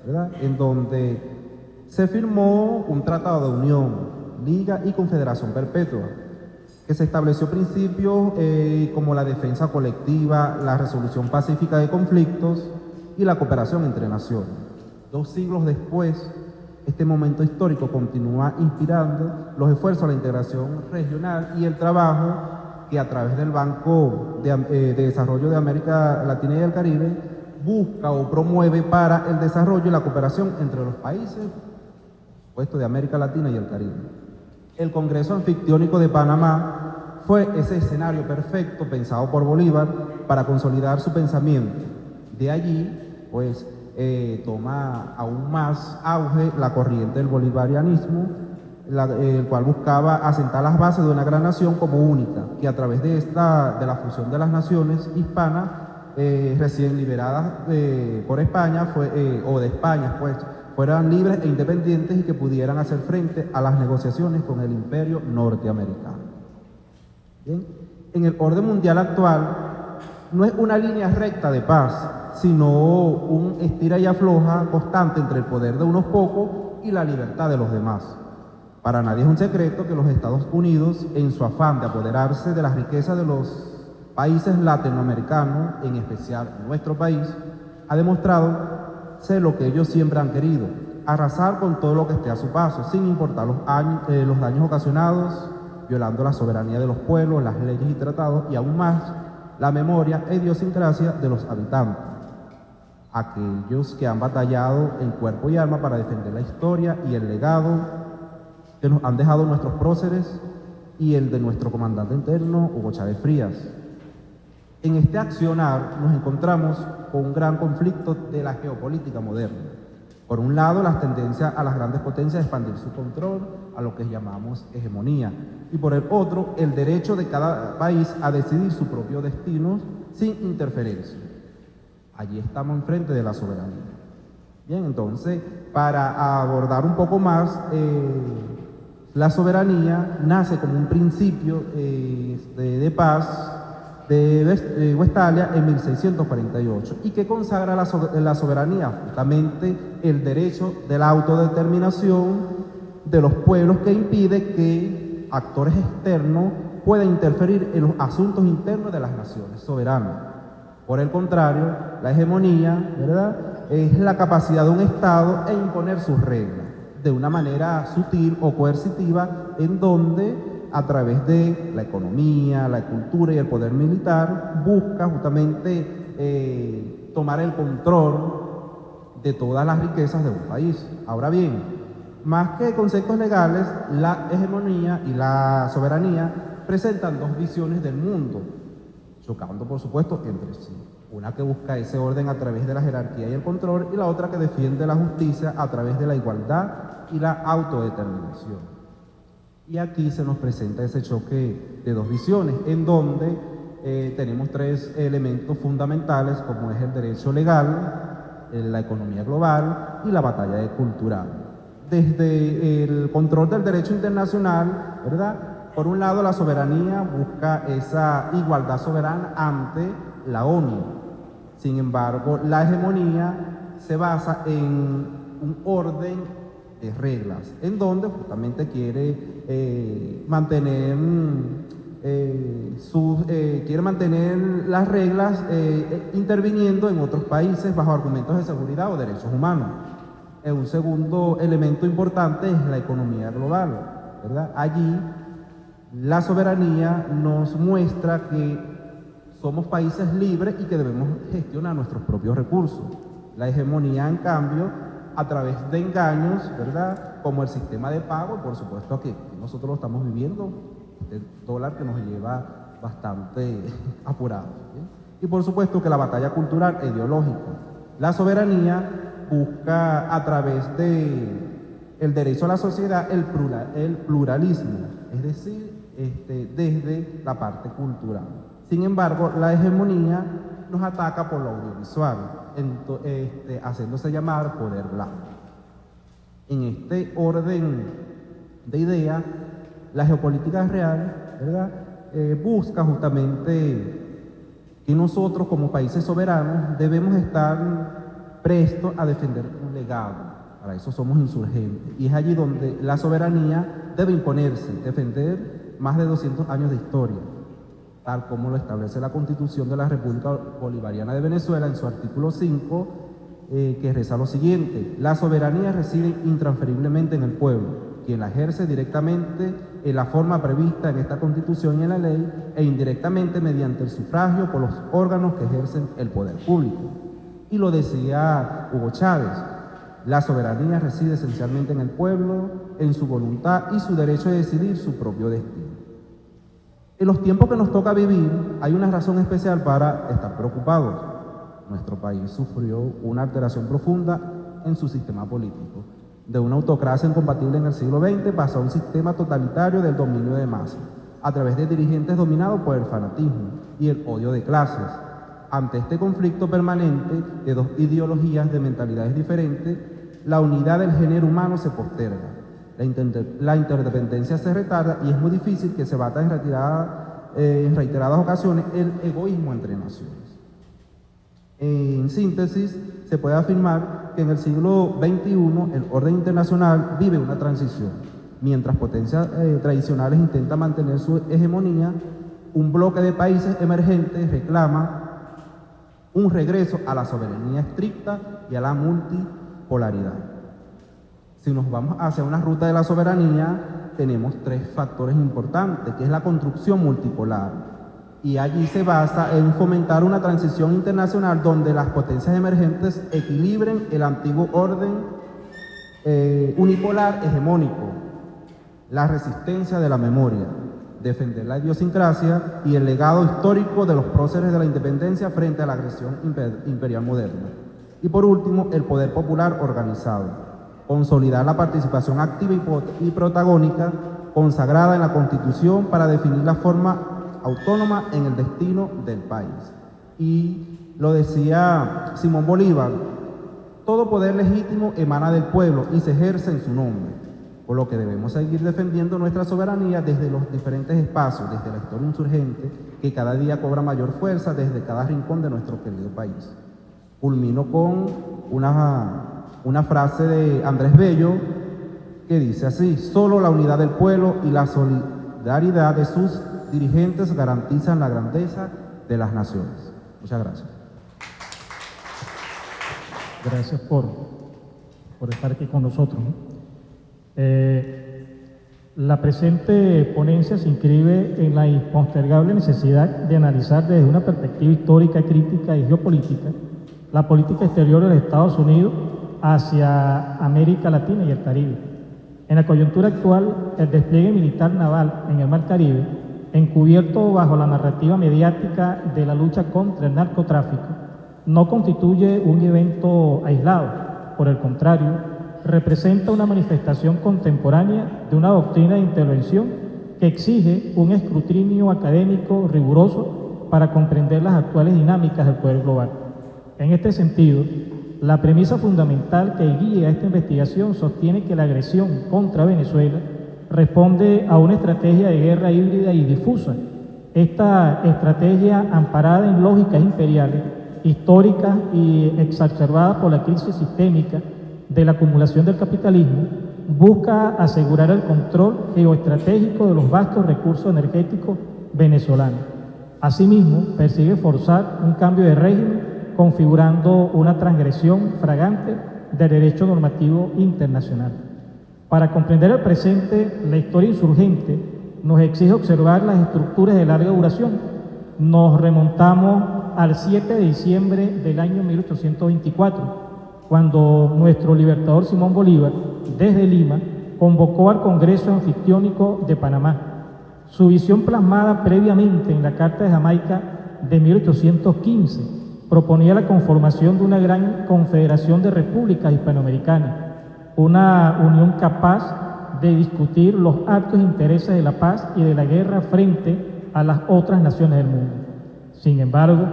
¿verdad? En donde se firmó un tratado de unión, liga y confederación perpetua, que se estableció principios como la defensa colectiva, la resolución pacífica de conflictos y la cooperación entre naciones. 2 siglos después, este momento histórico continúa inspirando los esfuerzos a la integración regional y el trabajo que a través del Banco de Desarrollo de América Latina y el Caribe busca o promueve para el desarrollo y la cooperación entre los países, por supuesto, de América Latina y el Caribe. El Congreso Anfictiónico de Panamá fue ese escenario perfecto pensado por Bolívar para consolidar su pensamiento. De allí, pues, toma aún más auge la corriente del bolivarianismo, el cual buscaba asentar las bases de una gran nación como única, que a través de la fusión de las naciones hispanas recién liberadas por España, o de España, pues, fueran libres e independientes y que pudieran hacer frente a las negociaciones con el imperio norteamericano. Bien, en el orden mundial actual no es una línea recta de paz, sino un estira y afloja constante entre el poder de unos pocos y la libertad de los demás. Para nadie es un secreto que los Estados Unidos, en su afán de apoderarse de las riquezas de los países latinoamericanos, en especial nuestro país, ha demostrado ser lo que ellos siempre han querido: arrasar con todo lo que esté a su paso, sin importar los daños ocasionados, violando la soberanía de los pueblos, las leyes y tratados, y aún más, la memoria e idiosincrasia de los habitantes. Aquellos que han batallado en cuerpo y alma para defender la historia y el legado que nos han dejado nuestros próceres y el de nuestro comandante interno, Hugo Chávez Frías. En este accionar nos encontramos con un gran conflicto de la geopolítica moderna, Por un lado, las tendencias a las grandes potencias a expandir su control, a lo que llamamos hegemonía. Y por el otro, el derecho de cada país a decidir su propio destino sin interferencia. Allí estamos enfrente de la soberanía. Bien, entonces, para abordar un poco más, la soberanía nace como un principio de paz de Westfalia en 1648 y que consagra la soberanía, justamente el derecho de la autodeterminación de los pueblos, que impide que actores externos puedan interferir en los asuntos internos de las naciones soberanas. Por el contrario, la hegemonía, ¿verdad?, es la capacidad de un Estado en imponer sus reglas de una manera sutil o coercitiva, en donde a través de la economía, la cultura y el poder militar busca justamente tomar el control de todas las riquezas de un país. Ahora bien, más que conceptos legales, la hegemonía y la soberanía presentan dos visiones del mundo, chocando por supuesto entre sí. Una que busca ese orden a través de la jerarquía y el control, y la otra que defiende la justicia a través de la igualdad y la autodeterminación. Y aquí se nos presenta ese choque de dos visiones, en donde tenemos tres elementos fundamentales, como es el derecho legal, la economía global y la batalla cultural. Desde el control del derecho internacional, ¿verdad?, por un lado, la soberanía busca esa igualdad soberana ante la ONU. Sin embargo, la hegemonía se basa en un orden de reglas, en donde justamente quiere mantener las reglas interviniendo en otros países bajo argumentos de seguridad o derechos humanos. Un segundo elemento importante es la economía global, ¿verdad? Allí la soberanía nos muestra que somos países libres y que debemos gestionar nuestros propios recursos. La hegemonía, en cambio, a través de engaños, ¿verdad?, como el sistema de pago, por supuesto que nosotros lo estamos viviendo, el dólar que nos lleva bastante apurado, ¿sí? Y por supuesto que la batalla cultural e ideológica. La soberanía busca a través de el derecho a la sociedad el pluralismo, es decir, desde la parte cultural. Sin embargo, la hegemonía nos ataca por lo audiovisual, haciéndose llamar poder blanco. En este orden de ideas, la geopolítica real, ¿verdad?, busca justamente que nosotros como países soberanos debemos estar prestos a defender un legado. Para eso somos insurgentes. Y es allí donde la soberanía debe imponerse, defender más de 200 años de historia, tal como lo establece la Constitución de la República Bolivariana de Venezuela en su artículo 5, que reza lo siguiente: la soberanía reside intransferiblemente en el pueblo, quien la ejerce directamente en la forma prevista en esta Constitución y en la ley, e indirectamente mediante el sufragio por los órganos que ejercen el poder público. Y lo decía Hugo Chávez: la soberanía reside esencialmente en el pueblo, en su voluntad y su derecho de decidir su propio destino. En los tiempos que nos toca vivir, hay una razón especial para estar preocupados. Nuestro país sufrió una alteración profunda en su sistema político. De una autocracia incompatible en el siglo XX pasó a un sistema totalitario del dominio de masas, a través de dirigentes dominados por el fanatismo y el odio de clases. Ante este conflicto permanente de dos ideologías de mentalidades diferentes, la unidad del género humano se posterga. La interdependencia se retarda y es muy difícil que se bata en reiteradas ocasiones el egoísmo entre naciones. En síntesis, se puede afirmar que en el siglo XXI el orden internacional vive una transición. Mientras potencias tradicionales intentan mantener su hegemonía, un bloque de países emergentes reclama un regreso a la soberanía estricta y a la multipolaridad. Si nos vamos hacia una ruta de la soberanía, tenemos tres factores importantes, que es la construcción multipolar. Y allí se basa en fomentar una transición internacional donde las potencias emergentes equilibren el antiguo orden unipolar hegemónico, la resistencia de la memoria, defender la idiosincrasia y el legado histórico de los próceres de la independencia frente a la agresión imperial moderna. Y por último, el poder popular organizado. Consolidar la participación activa y protagónica consagrada en la Constitución para definir la forma autónoma en el destino del país. Y lo decía Simón Bolívar, todo poder legítimo emana del pueblo y se ejerce en su nombre, por lo que debemos seguir defendiendo nuestra soberanía desde los diferentes espacios, desde la historia insurgente, que cada día cobra mayor fuerza desde cada rincón de nuestro querido país. Culmino con una frase de Andrés Bello que dice así: solo la unidad del pueblo y la solidaridad de sus dirigentes garantizan la grandeza de las naciones. Muchas gracias. Gracias por estar aquí con nosotros, ¿no? La presente ponencia se inscribe en la impostergable necesidad de analizar desde una perspectiva histórica, crítica y geopolítica la política exterior de los Estados Unidos hacia América Latina y el Caribe. En la coyuntura actual, el despliegue militar naval en el Mar Caribe, encubierto bajo la narrativa mediática de la lucha contra el narcotráfico, no constituye un evento aislado. Por el contrario, representa una manifestación contemporánea de una doctrina de intervención que exige un escrutinio académico riguroso para comprender las actuales dinámicas del poder global. En este sentido, la premisa fundamental que guía esta investigación sostiene que la agresión contra Venezuela responde a una estrategia de guerra híbrida y difusa. Esta estrategia, amparada en lógicas imperiales, históricas y exacerbadas por la crisis sistémica de la acumulación del capitalismo, busca asegurar el control geoestratégico de los vastos recursos energéticos venezolanos. Asimismo, persigue forzar un cambio de régimen configurando una transgresión flagrante del derecho normativo internacional. Para comprender el presente, la historia insurgente nos exige observar las estructuras de larga duración. Nos remontamos al 7 de diciembre del año 1824, cuando nuestro libertador Simón Bolívar, desde Lima, convocó al Congreso Anfictiónico de Panamá. Su visión plasmada previamente en la Carta de Jamaica de 1815 proponía la conformación de una gran confederación de repúblicas hispanoamericanas, una unión capaz de discutir los altos intereses de la paz y de la guerra frente a las otras naciones del mundo. Sin embargo,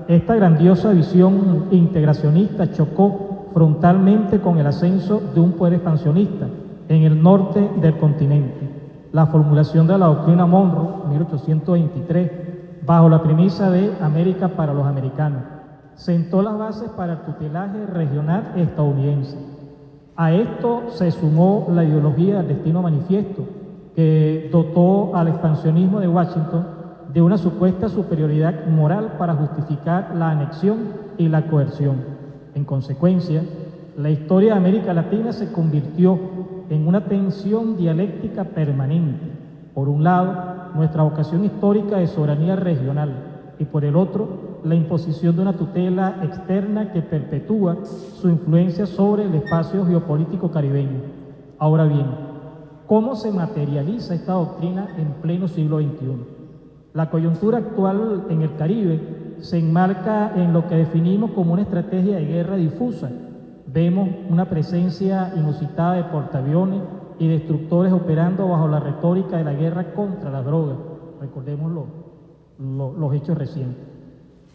esta grandiosa visión integracionista chocó frontalmente con el ascenso de un poder expansionista en el norte del continente. La formulación de la doctrina Monroe, 1823, bajo la premisa de América para los americanos, sentó las bases para el tutelaje regional estadounidense. A esto se sumó la ideología del destino manifiesto, que dotó al expansionismo de Washington de una supuesta superioridad moral para justificar la anexión y la coerción. En consecuencia, la historia de América Latina se convirtió en una tensión dialéctica permanente. Por un lado, nuestra vocación histórica de soberanía regional y por el otro, la imposición de una tutela externa que perpetúa su influencia sobre el espacio geopolítico caribeño. Ahora bien, ¿cómo se materializa esta doctrina en pleno siglo XXI? La coyuntura actual en el Caribe se enmarca en lo que definimos como una estrategia de guerra difusa. Vemos una presencia inusitada de portaaviones y destructores operando bajo la retórica de la guerra contra las drogas. Recordemos los hechos recientes.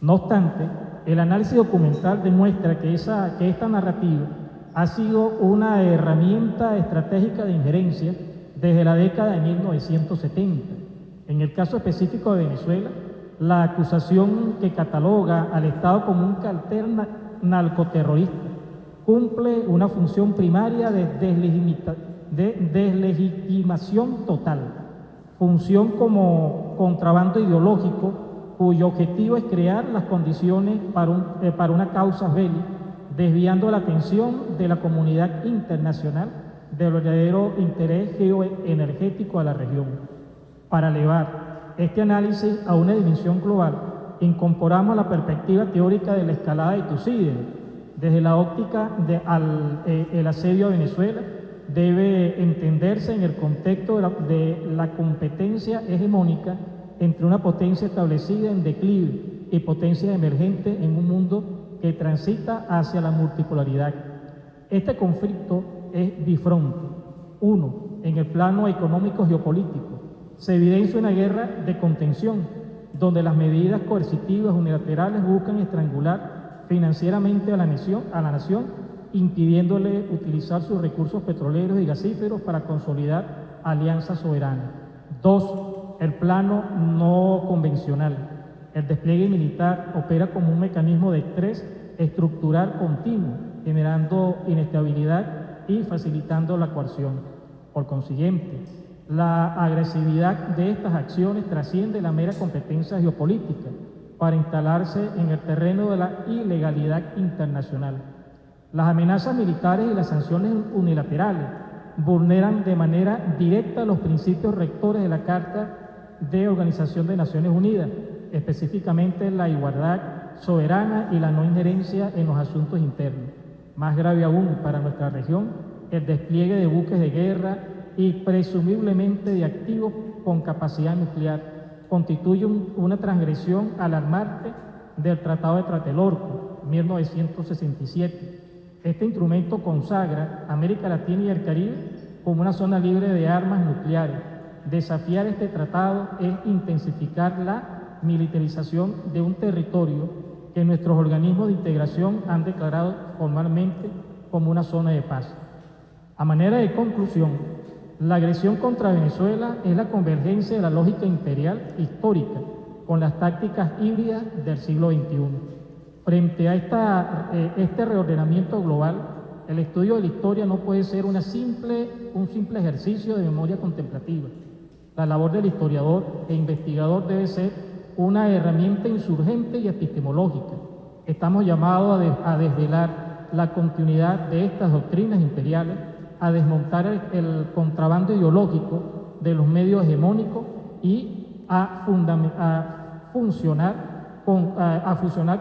No obstante, el análisis documental demuestra que esta narrativa ha sido una herramienta estratégica de injerencia desde la década de 1970. En el caso específico de Venezuela, la acusación que cataloga al Estado como un cartel narcoterrorista cumple una función primaria de deslegitimación total, función como contrabando ideológico cuyo objetivo es crear las condiciones para una causa belli, desviando la atención de la comunidad internacional del verdadero interés geoenergético a la región. Para elevar este análisis a una dimensión global, incorporamos la perspectiva teórica de la escalada de Tucídides. Desde la óptica del asedio a Venezuela debe entenderse en el contexto de la competencia hegemónica entre una potencia establecida en declive y potencias emergentes en un mundo que transita hacia la multipolaridad. Este conflicto es bifronte. Uno, en el plano económico geopolítico, se evidencia una guerra de contención, donde las medidas coercitivas unilaterales buscan estrangular financieramente a la nación, impidiéndole utilizar sus recursos petroleros y gasíferos para consolidar alianzas soberanas. Dos, el plano no convencional. El despliegue militar opera como un mecanismo de estrés estructural continuo, generando inestabilidad y facilitando la coerción. Por consiguiente, la agresividad de estas acciones trasciende la mera competencia geopolítica para instalarse en el terreno de la ilegalidad internacional. Las amenazas militares y las sanciones unilaterales vulneran de manera directa los principios rectores de la Carta de Organización de Naciones Unidas, específicamente la igualdad soberana y la no injerencia en los asuntos internos. Más grave aún para nuestra región, el despliegue de buques de guerra y presumiblemente de activos con capacidad nuclear constituye una transgresión alarmante del Tratado de Tlatelolco, 1967. Este instrumento consagra a América Latina y el Caribe como una zona libre de armas nucleares. Desafiar este tratado es intensificar la militarización de un territorio que nuestros organismos de integración han declarado formalmente como una zona de paz. A manera de conclusión, la agresión contra Venezuela es la convergencia de la lógica imperial histórica con las tácticas híbridas del siglo XXI. Frente a este reordenamiento global, el estudio de la historia no puede ser un simple ejercicio de memoria contemplativa. La labor del historiador e investigador debe ser una herramienta insurgente y epistemológica. Estamos llamados a desvelar la continuidad de estas doctrinas imperiales, a desmontar el contrabando ideológico de los medios hegemónicos y a fusionar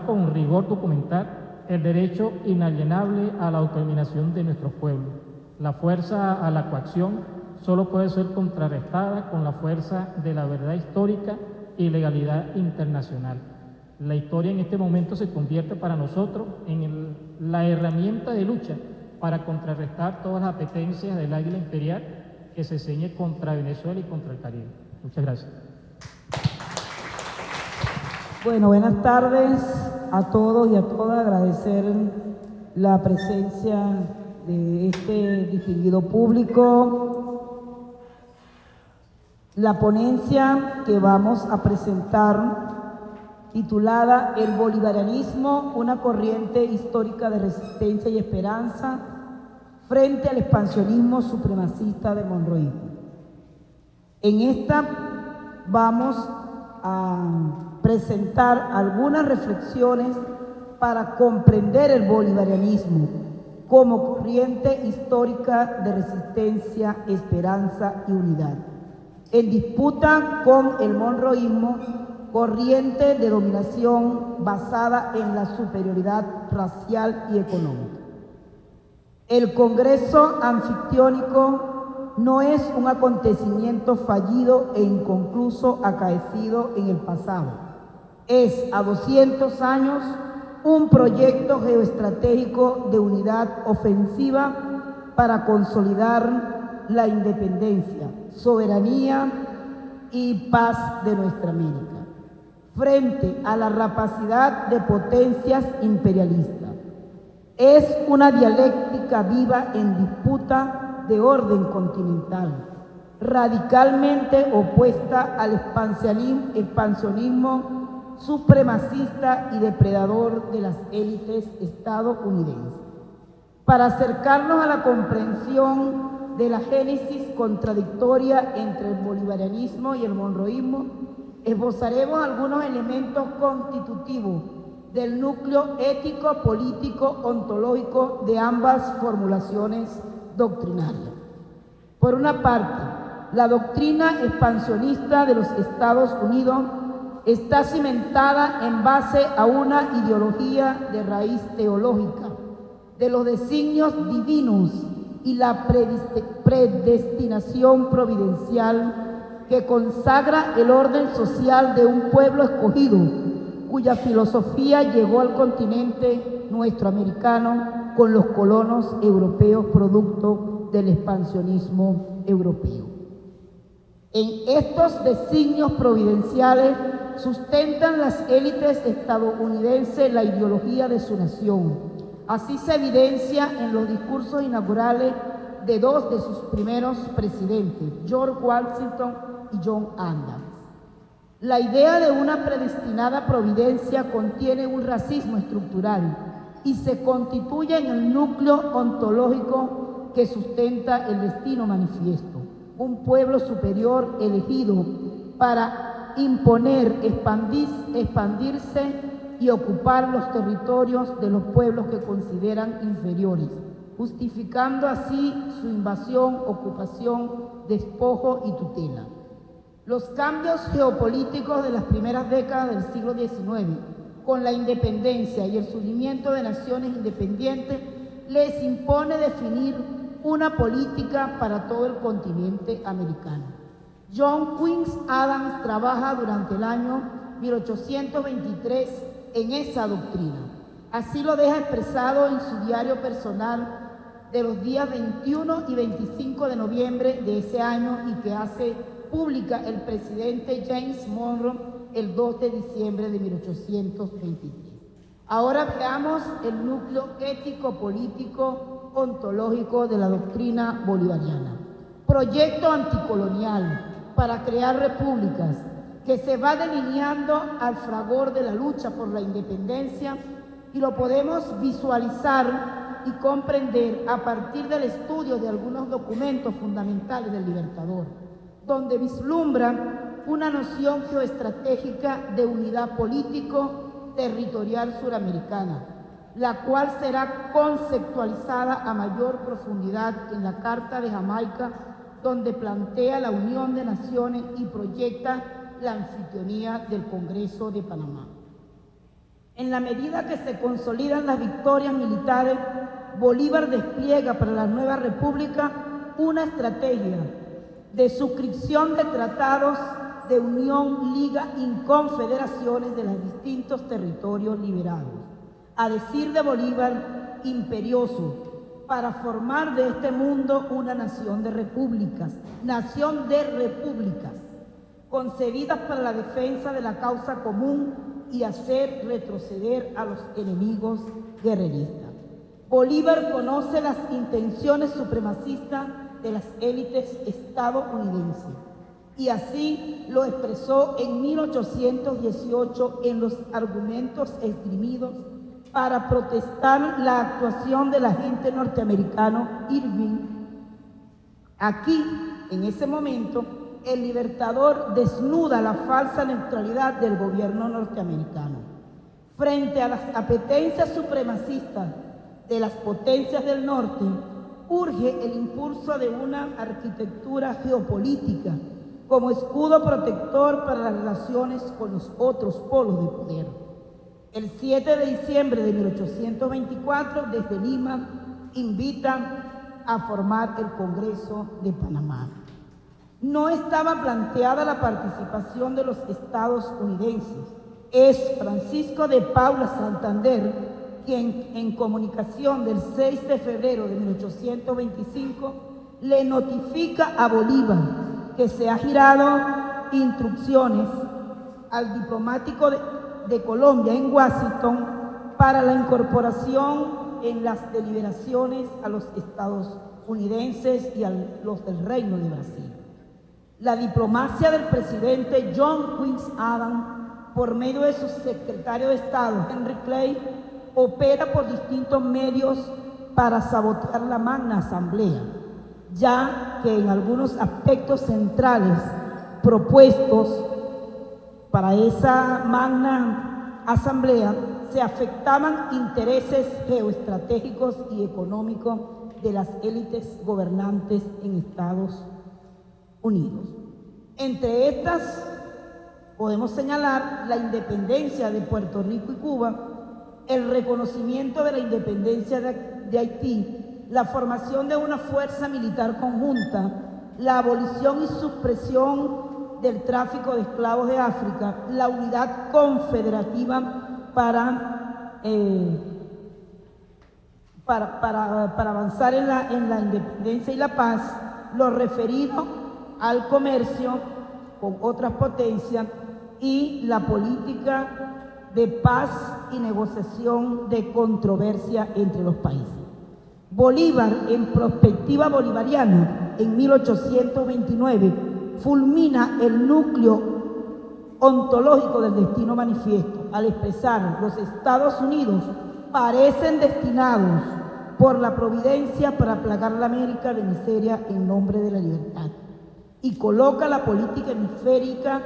con rigor documental el derecho inalienable a la autodeterminación de nuestros pueblos. La fuerza a la coacción solo puede ser contrarrestada con la fuerza de la verdad histórica y legalidad internacional. La historia en este momento se convierte para nosotros en la herramienta de lucha para contrarrestar todas las apetencias del águila imperial que se ciñe contra Venezuela y contra el Caribe. Muchas gracias. Bueno, buenas tardes a todos y a todas. Agradecer la presencia de este distinguido público. La ponencia que vamos a presentar, titulada El bolivarianismo, una corriente histórica de resistencia y esperanza frente al expansionismo supremacista del monroísmo. En esta vamos a presentar algunas reflexiones para comprender el bolivarianismo como corriente histórica de resistencia, esperanza y unidad, en disputa con el monroísmo, corriente de dominación basada en la superioridad racial y económica. El Congreso Anfictiónico no es un acontecimiento fallido e inconcluso acaecido en el pasado. Es, a 200 años, un proyecto geoestratégico de unidad ofensiva para consolidar la independencia, soberanía y paz de nuestra América frente a la rapacidad de potencias imperialistas. Es una dialéctica viva en disputa de orden continental, radicalmente opuesta al expansionismo supremacista y depredador de las élites estadounidenses. Para acercarnos a la comprensión de la génesis contradictoria entre el bolivarianismo y el monroísmo, esbozaremos algunos elementos constitutivos del núcleo ético, político, ontológico de ambas formulaciones doctrinarias. Por una parte, la doctrina expansionista de los Estados Unidos está cimentada en base a una ideología de raíz teológica, de los designios divinos y la predestinación providencial que consagra el orden social de un pueblo escogido, cuya filosofía llegó al continente nuestro americano con los colonos europeos producto del expansionismo europeo. En estos designios providenciales sustentan las élites estadounidenses la ideología de su nación. Así se evidencia en los discursos inaugurales de dos de sus primeros presidentes, George Washington y John Adams. La idea de una predestinada providencia contiene un racismo estructural y se constituye en el núcleo ontológico que sustenta el destino manifiesto. Un pueblo superior elegido para imponer, expandirse y ocupar los territorios de los pueblos que consideran inferiores, justificando así su invasión, ocupación, despojo y tutela. Los cambios geopolíticos de las primeras décadas del siglo XIX, con la independencia y el surgimiento de naciones independientes, les impone definir una política para todo el continente americano. John Quincy Adams trabaja durante el año 1823 en esa doctrina. Así lo deja expresado en su diario personal de los días 21 y 25 de noviembre de ese año y que hace pública el presidente James Monroe el 2 de diciembre de 1823. Ahora veamos el núcleo ético-político ontológico de la doctrina bolivariana. Proyecto anticolonial para crear repúblicas que se va delineando al fragor de la lucha por la independencia y lo podemos visualizar y comprender a partir del estudio de algunos documentos fundamentales del Libertador, donde vislumbra una noción geoestratégica de unidad político-territorial suramericana, la cual será conceptualizada a mayor profundidad en la Carta de Jamaica, donde plantea la unión de naciones y proyecta la anfitrionía del Congreso de Panamá. En la medida que se consolidan las victorias militares, Bolívar despliega para la nueva república una estrategia de suscripción de tratados de unión, liga y confederaciones de los distintos territorios liberados. A decir de Bolívar, imperioso, para formar de este mundo una nación de repúblicas, concebidas para la defensa de la causa común y hacer retroceder a los enemigos guerreristas. Bolívar conoce las intenciones supremacistas de las élites estadounidenses y así lo expresó en 1818 en los argumentos esgrimidos para protestar la actuación del agente norteamericano Irving. Aquí, en ese momento, el Libertador desnuda la falsa neutralidad del gobierno norteamericano. Frente a las apetencias supremacistas de las potencias del norte, urge el impulso de una arquitectura geopolítica como escudo protector para las relaciones con los otros polos de poder. El 7 de diciembre de 1824, desde Lima, invita a formar el Congreso de Panamá. No estaba planteada la participación de los estadounidenses. Es Francisco de Paula Santander quien, en comunicación del 6 de febrero de 1825, le notifica a Bolívar que se ha girado instrucciones al diplomático de Colombia en Washington para la incorporación en las deliberaciones a los estadounidenses y a los del Reino de Brasil. La diplomacia del presidente John Quincy Adams, por medio de su secretario de Estado, Henry Clay, opera por distintos medios para sabotear la Magna Asamblea, ya que en algunos aspectos centrales propuestos para esa Magna Asamblea se afectaban intereses geoestratégicos y económicos de las élites gobernantes en Estados Unidos. Entre estas podemos señalar la independencia de Puerto Rico y Cuba, el reconocimiento de la independencia de Haití, la formación de una fuerza militar conjunta, la abolición y supresión del tráfico de esclavos de África, la unidad confederativa para avanzar en la independencia y la paz, lo referido al comercio con otras potencias y la política de paz y negociación de controversia entre los países. Bolívar, en Perspectiva Bolivariana, en 1829, fulmina el núcleo ontológico del Destino Manifiesto al expresar: los Estados Unidos parecen destinados por la providencia para plagar la América de miseria en nombre de la libertad, y coloca la política hemisférica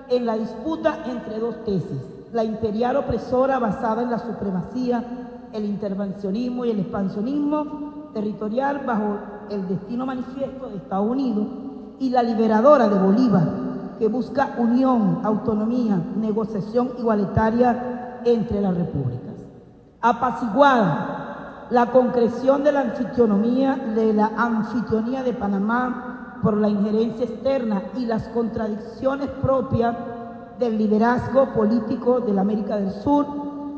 en la disputa entre dos tesis: la imperial opresora basada en la supremacía, el intervencionismo y el expansionismo territorial bajo el Destino Manifiesto de Estados Unidos, y la liberadora de Bolívar, que busca unión, autonomía, negociación igualitaria entre las repúblicas. Apaciguada la concreción de la anfitrionía de Panamá por la injerencia externa y las contradicciones propias del liderazgo político de la América del Sur,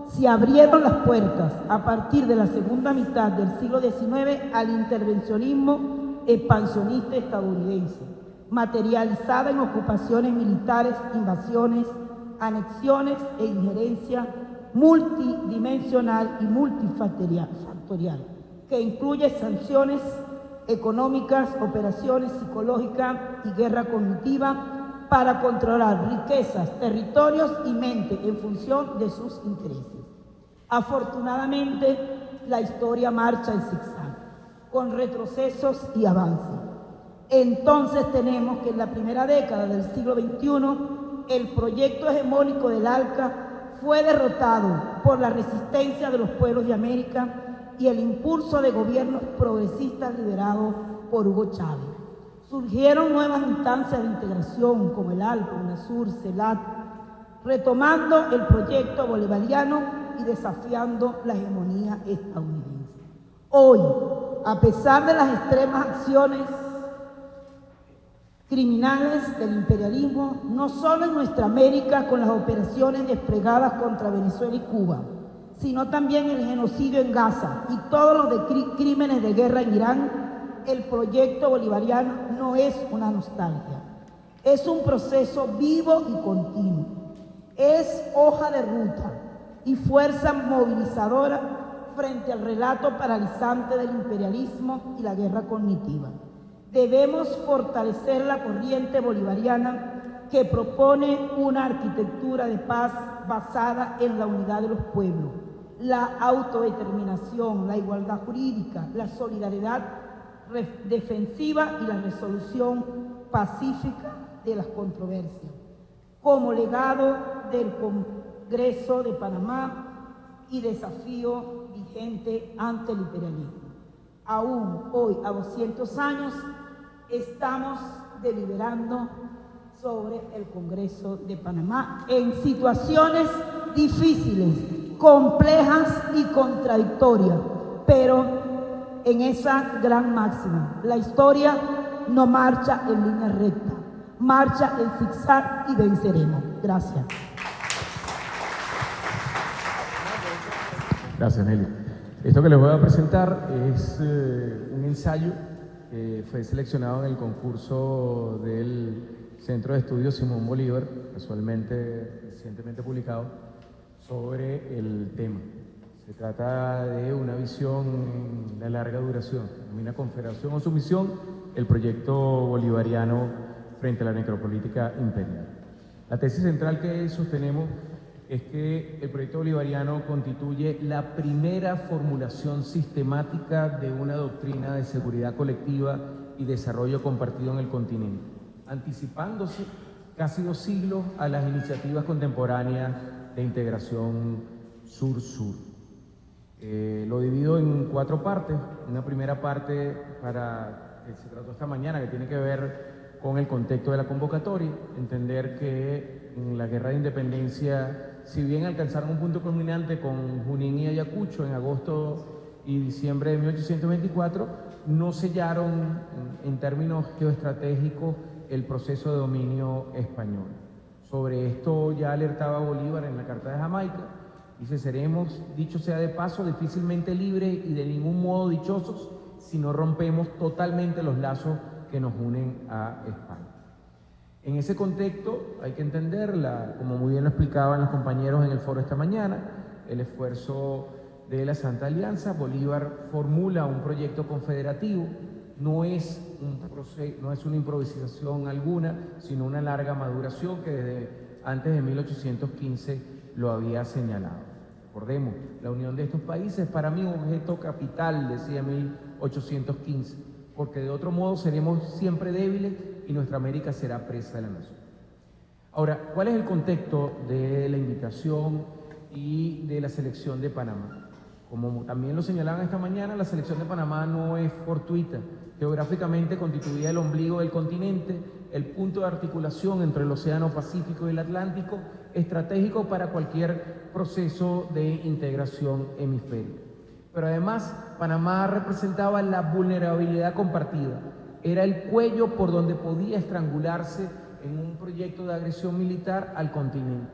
se abrieron las puertas a partir de la segunda mitad del siglo XIX al intervencionismo expansionista estadounidense, materializada en ocupaciones militares, invasiones, anexiones e injerencia multidimensional y multifactorial, que incluye sanciones económicas, operaciones psicológicas y guerra cognitiva para controlar riquezas, territorios y mente en función de sus intereses. Afortunadamente, la historia marcha en zigzag, con retrocesos y avances. Entonces tenemos que en la primera década del siglo XXI, el proyecto hegemónico del ALCA fue derrotado por la resistencia de los pueblos de América y el impulso de gobiernos progresistas liderados por Hugo Chávez. Surgieron nuevas instancias de integración como el ALCA, UNASUR, CELAC, retomando el proyecto bolivariano y desafiando la hegemonía estadounidense. Hoy, a pesar de las extremas acciones criminales del imperialismo, no solo en nuestra América con las operaciones desplegadas contra Venezuela y Cuba, sino también el genocidio en Gaza y todos los crímenes de guerra en Irán, el proyecto bolivariano no es una nostalgia, es un proceso vivo y continuo, es hoja de ruta y fuerza movilizadora frente al relato paralizante del imperialismo y la guerra cognitiva. Debemos fortalecer la corriente bolivariana que propone una arquitectura de paz basada en la unidad de los pueblos, la autodeterminación, la igualdad jurídica, la solidaridad defensiva y la resolución pacífica de las controversias, como legado del Congreso de Panamá y desafío vigente ante el imperialismo. Aún hoy, a 200 años, estamos deliberando sobre el Congreso de Panamá en situaciones difíciles, complejas y contradictorias, pero en esa gran máxima: la historia no marcha en línea recta, marcha en zigzag y venceremos. Gracias. Gracias, Nelly. Esto que les voy a presentar es un ensayo que fue seleccionado en el concurso del Centro de Estudios Simón Bolívar, recientemente publicado, sobre el tema. Se trata de una visión de larga duración, una confederación o sumisión, el proyecto bolivariano frente a la necropolítica imperial. La tesis central que sostenemos es que el proyecto bolivariano constituye la primera formulación sistemática de una doctrina de seguridad colectiva y desarrollo compartido en el continente, anticipándose casi 2 siglos a las iniciativas contemporáneas de integración sur-sur. Lo divido en 4 partes. Una primera parte que se trató esta mañana, que tiene que ver con el contexto de la convocatoria, entender que en la guerra de independencia, si bien alcanzaron un punto culminante con Junín y Ayacucho en agosto y diciembre de 1824, no sellaron en términos geoestratégicos el proceso de dominio español. Sobre esto ya alertaba Bolívar en la Carta de Jamaica. Dice, seremos, dicho sea de paso, difícilmente libres y de ningún modo dichosos si no rompemos totalmente los lazos que nos unen a España. En ese contexto hay que entender, como muy bien lo explicaban los compañeros en el foro esta mañana, el esfuerzo de la Santa Alianza. Bolívar formula un proyecto confederativo, no es una improvisación alguna, sino una larga maduración que desde antes de 1815 lo había señalado. Recordemos, la unión de estos países para mí es un objeto capital, decía 1815, porque de otro modo seremos siempre débiles y nuestra América será presa de la nación. Ahora, ¿cuál es el contexto de la invitación y de la selección de Panamá? Como también lo señalaban esta mañana, la selección de Panamá no es fortuita. Geográficamente constituía el ombligo del continente, el punto de articulación entre el Océano Pacífico y el Atlántico, estratégico para cualquier proceso de integración hemisférica. Pero además, Panamá representaba la vulnerabilidad compartida. Era el cuello por donde podía estrangularse en un proyecto de agresión militar al continente,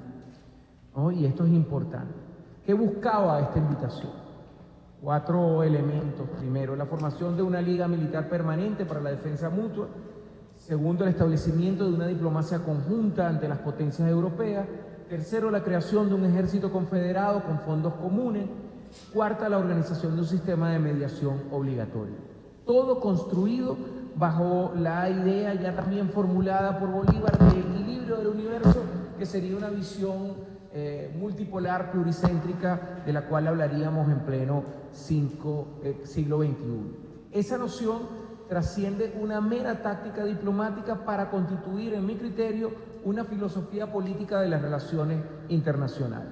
¿no? Y esto es importante. ¿Qué buscaba esta invitación? 4 elementos. Primero, la formación de una liga militar permanente para la defensa mutua. Segundo, el establecimiento de una diplomacia conjunta ante las potencias europeas. Tercero, la creación de un ejército confederado con fondos comunes. Cuarta, la organización de un sistema de mediación obligatorio. Todo construido bajo la idea ya también formulada por Bolívar de equilibrio del universo, que sería una visión multipolar, pluricéntrica, de la cual hablaríamos en pleno siglo XXI. Esa noción trasciende una mera táctica diplomática para constituir, en mi criterio, una filosofía política de las relaciones internacionales.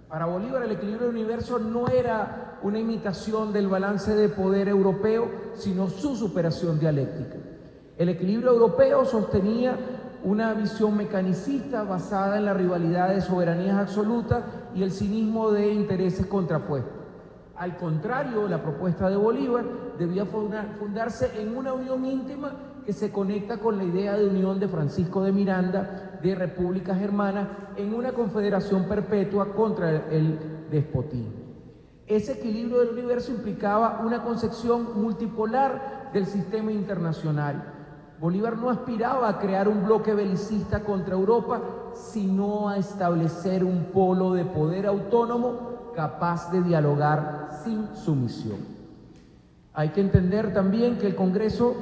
Para Bolívar, el equilibrio del universo no era una imitación del balance de poder europeo, sino su superación dialéctica. El equilibrio europeo sostenía una visión mecanicista basada en la rivalidad de soberanías absolutas y el cinismo de intereses contrapuestos. Al contrario, la propuesta de Bolívar debía fundarse en una unión íntima que se conecta con la idea de unión de Francisco de Miranda de repúblicas hermanas en una confederación perpetua contra el despotismo. Ese equilibrio del universo implicaba una concepción multipolar del sistema internacional. Bolívar no aspiraba a crear un bloque belicista contra Europa, sino a establecer un polo de poder autónomo capaz de dialogar sin sumisión. Hay que entender también que el Congreso,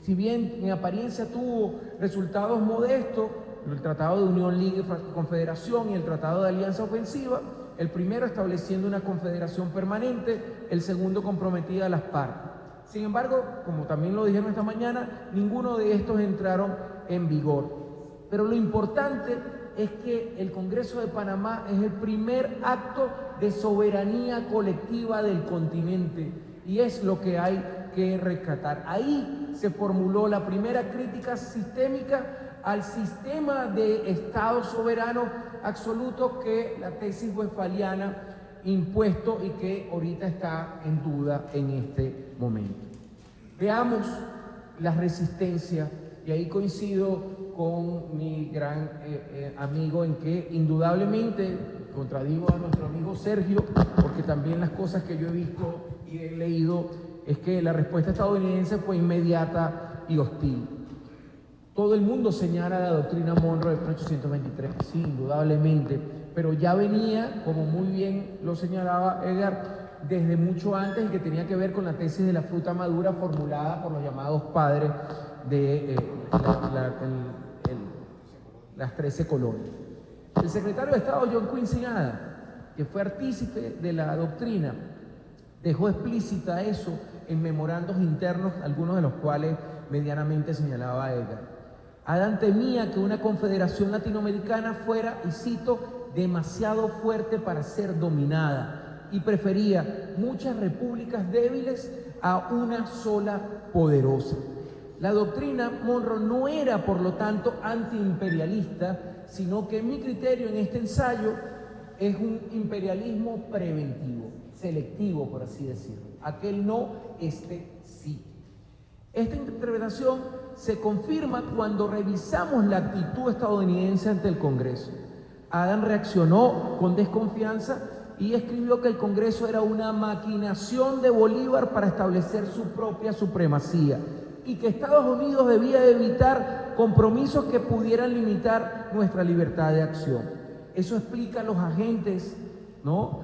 si bien en apariencia tuvo resultados modestos, el Tratado de Unión, Liga y Confederación y el Tratado de Alianza Ofensiva, el primero estableciendo una confederación permanente, el segundo comprometida a las partes. Sin embargo, como también lo dijeron esta mañana, ninguno de estos entraron en vigor. Pero lo importante es que el Congreso de Panamá es el primer acto de soberanía colectiva del continente y es lo que hay que rescatar. Ahí se formuló la primera crítica sistémica al sistema de Estado soberano absoluto que la tesis westfaliana impuesto y que ahorita está en duda en este momento. Veamos las resistencias, y ahí coincido con mi gran amigo en que indudablemente contradigo a nuestro amigo Sergio, porque también las cosas que yo he visto y he leído es que la respuesta estadounidense fue inmediata y hostil. Todo el mundo señala la doctrina Monroe de 1823, sí, indudablemente, pero ya venía, como muy bien lo señalaba Edgar, desde mucho antes y que tenía que ver con la tesis de la fruta madura formulada por los llamados padres de las 13 colonias. El secretario de Estado John Quincy Adams, que fue artífice de la doctrina, dejó explícita eso en memorandos internos, algunos de los cuales medianamente señalaba Edgar. Adams temía que una confederación latinoamericana fuera, y cito, demasiado fuerte para ser dominada y prefería muchas repúblicas débiles a una sola poderosa. La doctrina Monroe no era, por lo tanto, antiimperialista, sino que en mi criterio en este ensayo es un imperialismo preventivo, selectivo, por así decirlo. Aquel no, este sí. Esta interpretación se confirma cuando revisamos la actitud estadounidense ante el Congreso. Adams reaccionó con desconfianza y escribió que el Congreso era una maquinación de Bolívar para establecer su propia supremacía y que Estados Unidos debía evitar compromisos que pudieran limitar nuestra libertad de acción. Eso explica a los agentes, ¿no?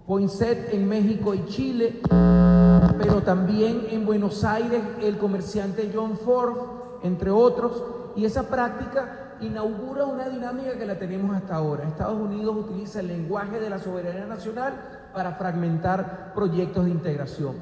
Poinsett en México y Chile, pero también en Buenos Aires el comerciante John Ford, entre otros, y esa práctica inaugura una dinámica que la tenemos hasta ahora. Estados Unidos utiliza el lenguaje de la soberanía nacional para fragmentar proyectos de integración.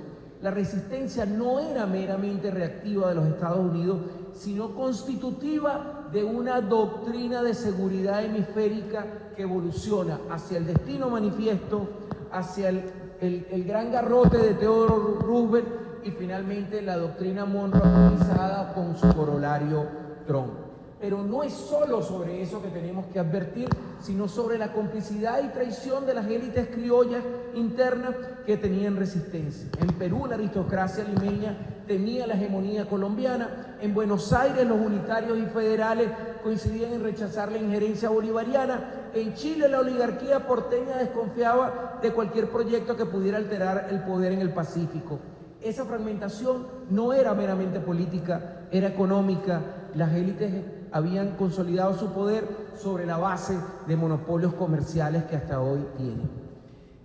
La resistencia no era meramente reactiva de los Estados Unidos, sino constitutiva de una doctrina de seguridad hemisférica que evoluciona hacia el destino manifiesto, hacia el gran garrote de Theodore Roosevelt y finalmente la doctrina Monroe actualizada con su corolario Trump. Pero no es solo sobre eso que tenemos que advertir, sino sobre la complicidad y traición de las élites criollas internas que tenían resistencia. En Perú la aristocracia limeña tenía la hegemonía colombiana, en Buenos Aires los unitarios y federales coincidían en rechazar la injerencia bolivariana, en Chile la oligarquía porteña desconfiaba de cualquier proyecto que pudiera alterar el poder en el Pacífico. Esa fragmentación no era meramente política, era económica. Las élites habían consolidado su poder sobre la base de monopolios comerciales que hasta hoy tienen.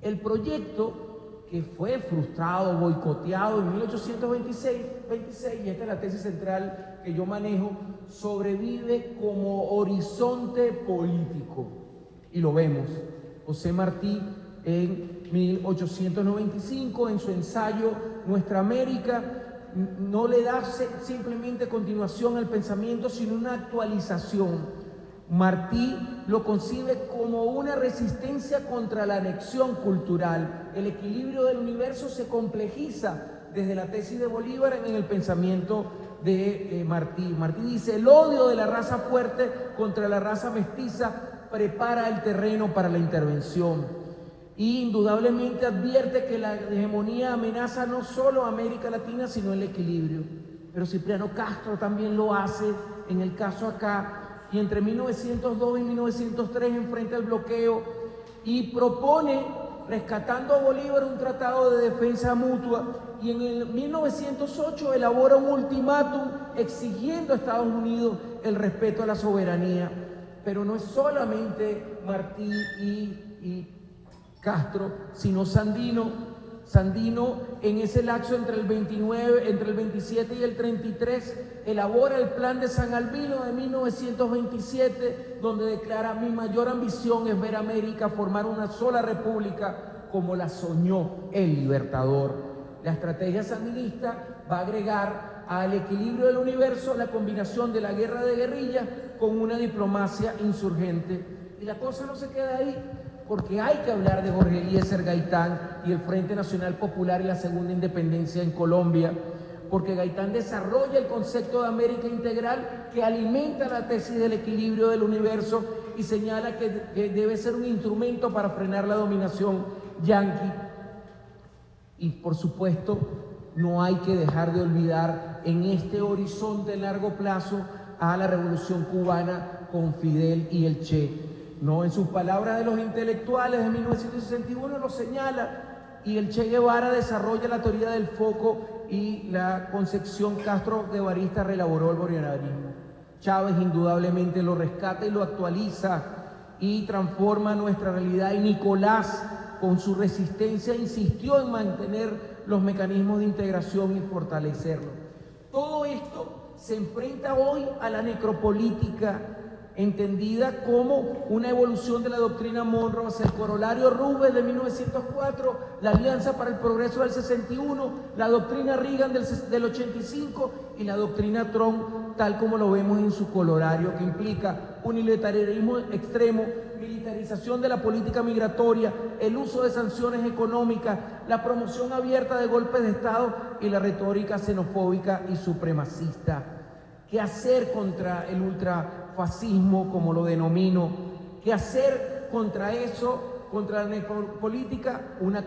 El proyecto, que fue frustrado, boicoteado en 1826, y esta es la tesis central que yo manejo, sobrevive como horizonte político. Y lo vemos. José Martí en 1895, en su ensayo Nuestra América, no le da simplemente continuación al pensamiento, sino una actualización. Martí lo concibe como una resistencia contra la anexión cultural. El equilibrio del universo se complejiza desde la tesis de Bolívar en el pensamiento de Martí. Martí dice: el odio de la raza fuerte contra la raza mestiza prepara el terreno para la intervención. Y indudablemente advierte que la hegemonía amenaza no solo a América Latina, sino el equilibrio. Pero Cipriano Castro también lo hace en el caso acá, y entre 1902 y 1903 enfrenta el bloqueo y propone, rescatando a Bolívar, un tratado de defensa mutua, y en el 1908 elabora un ultimátum exigiendo a Estados Unidos el respeto a la soberanía. Pero no es solamente Martí y Castro, sino Sandino. Sandino, en ese lapso entre el 27 y el 33, elabora el Plan de San Albino de 1927, donde declara: mi mayor ambición es ver a América formar una sola república como la soñó el Libertador. La estrategia sandinista va a agregar al equilibrio del universo la combinación de la guerra de guerrillas con una diplomacia insurgente. Y la cosa no se queda ahí, porque hay que hablar de Jorge Eliezer Gaitán y el Frente Nacional Popular y la Segunda Independencia en Colombia, porque Gaitán desarrolla el concepto de América integral que alimenta la tesis del equilibrio del universo y señala que debe ser un instrumento para frenar la dominación yanqui. Y por supuesto, no hay que dejar de olvidar en este horizonte largo plazo a la Revolución Cubana con Fidel y el Che. No, en sus palabras de los intelectuales de 1961 lo señala, y el Che Guevara desarrolla la teoría del foco y la concepción castro-guevarista reelaboró el bolivarianismo. Chávez indudablemente lo rescata y lo actualiza y transforma nuestra realidad, y Nicolás, con su resistencia, insistió en mantener los mecanismos de integración y fortalecerlos. Todo esto se enfrenta hoy a la necropolítica, entendida como una evolución de la doctrina Monroe hacia el corolario Roosevelt de 1904, la Alianza para el Progreso del 61, la doctrina Reagan del 85 y la doctrina Trump, tal como lo vemos en su corolario, que implica unilateralismo extremo, militarización de la política migratoria, el uso de sanciones económicas, la promoción abierta de golpes de Estado y la retórica xenofóbica y supremacista. ¿Qué hacer contra el ultrafascismo, como lo denomino? ¿Qué hacer contra eso, contra la necropolítica? Una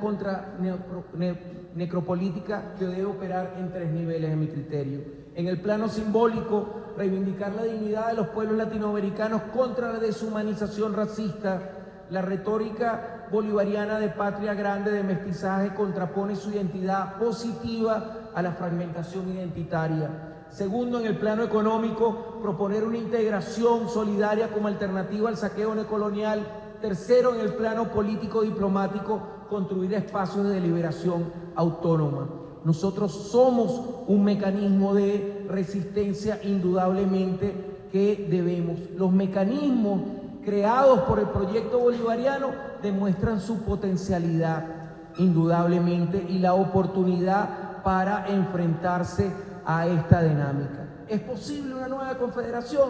necropolítica que debe operar en 3 niveles en mi criterio. En el plano simbólico, reivindicar la dignidad de los pueblos latinoamericanos contra la deshumanización racista. La retórica bolivariana de patria grande, de mestizaje, contrapone su identidad positiva a la fragmentación identitaria. Segundo, en el plano económico, proponer una integración solidaria como alternativa al saqueo neocolonial. Tercero, en el plano político-diplomático, construir espacios de deliberación autónoma. Nosotros somos un mecanismo de resistencia indudablemente que debemos. Los mecanismos creados por el proyecto bolivariano demuestran su potencialidad indudablemente y la oportunidad para enfrentarse a esta dinámica. ¿Es posible una nueva confederación?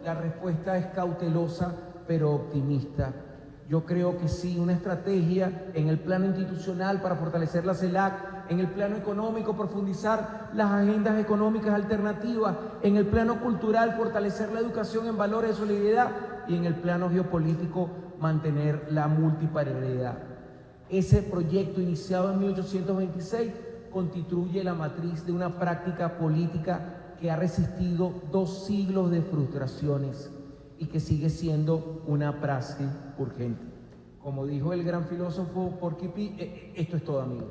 La respuesta es cautelosa pero optimista. Yo creo que sí, una estrategia en el plano institucional para fortalecer la CELAC, en el plano económico profundizar las agendas económicas alternativas, en el plano cultural fortalecer la educación en valores de solidaridad y en el plano geopolítico mantener la multiparidad. Ese proyecto iniciado en 1826 constituye la matriz de una práctica política que ha resistido 2 siglos de frustraciones y que sigue siendo una práctica urgente. Como dijo el gran filósofo Porky Pi, esto es todo, amigo.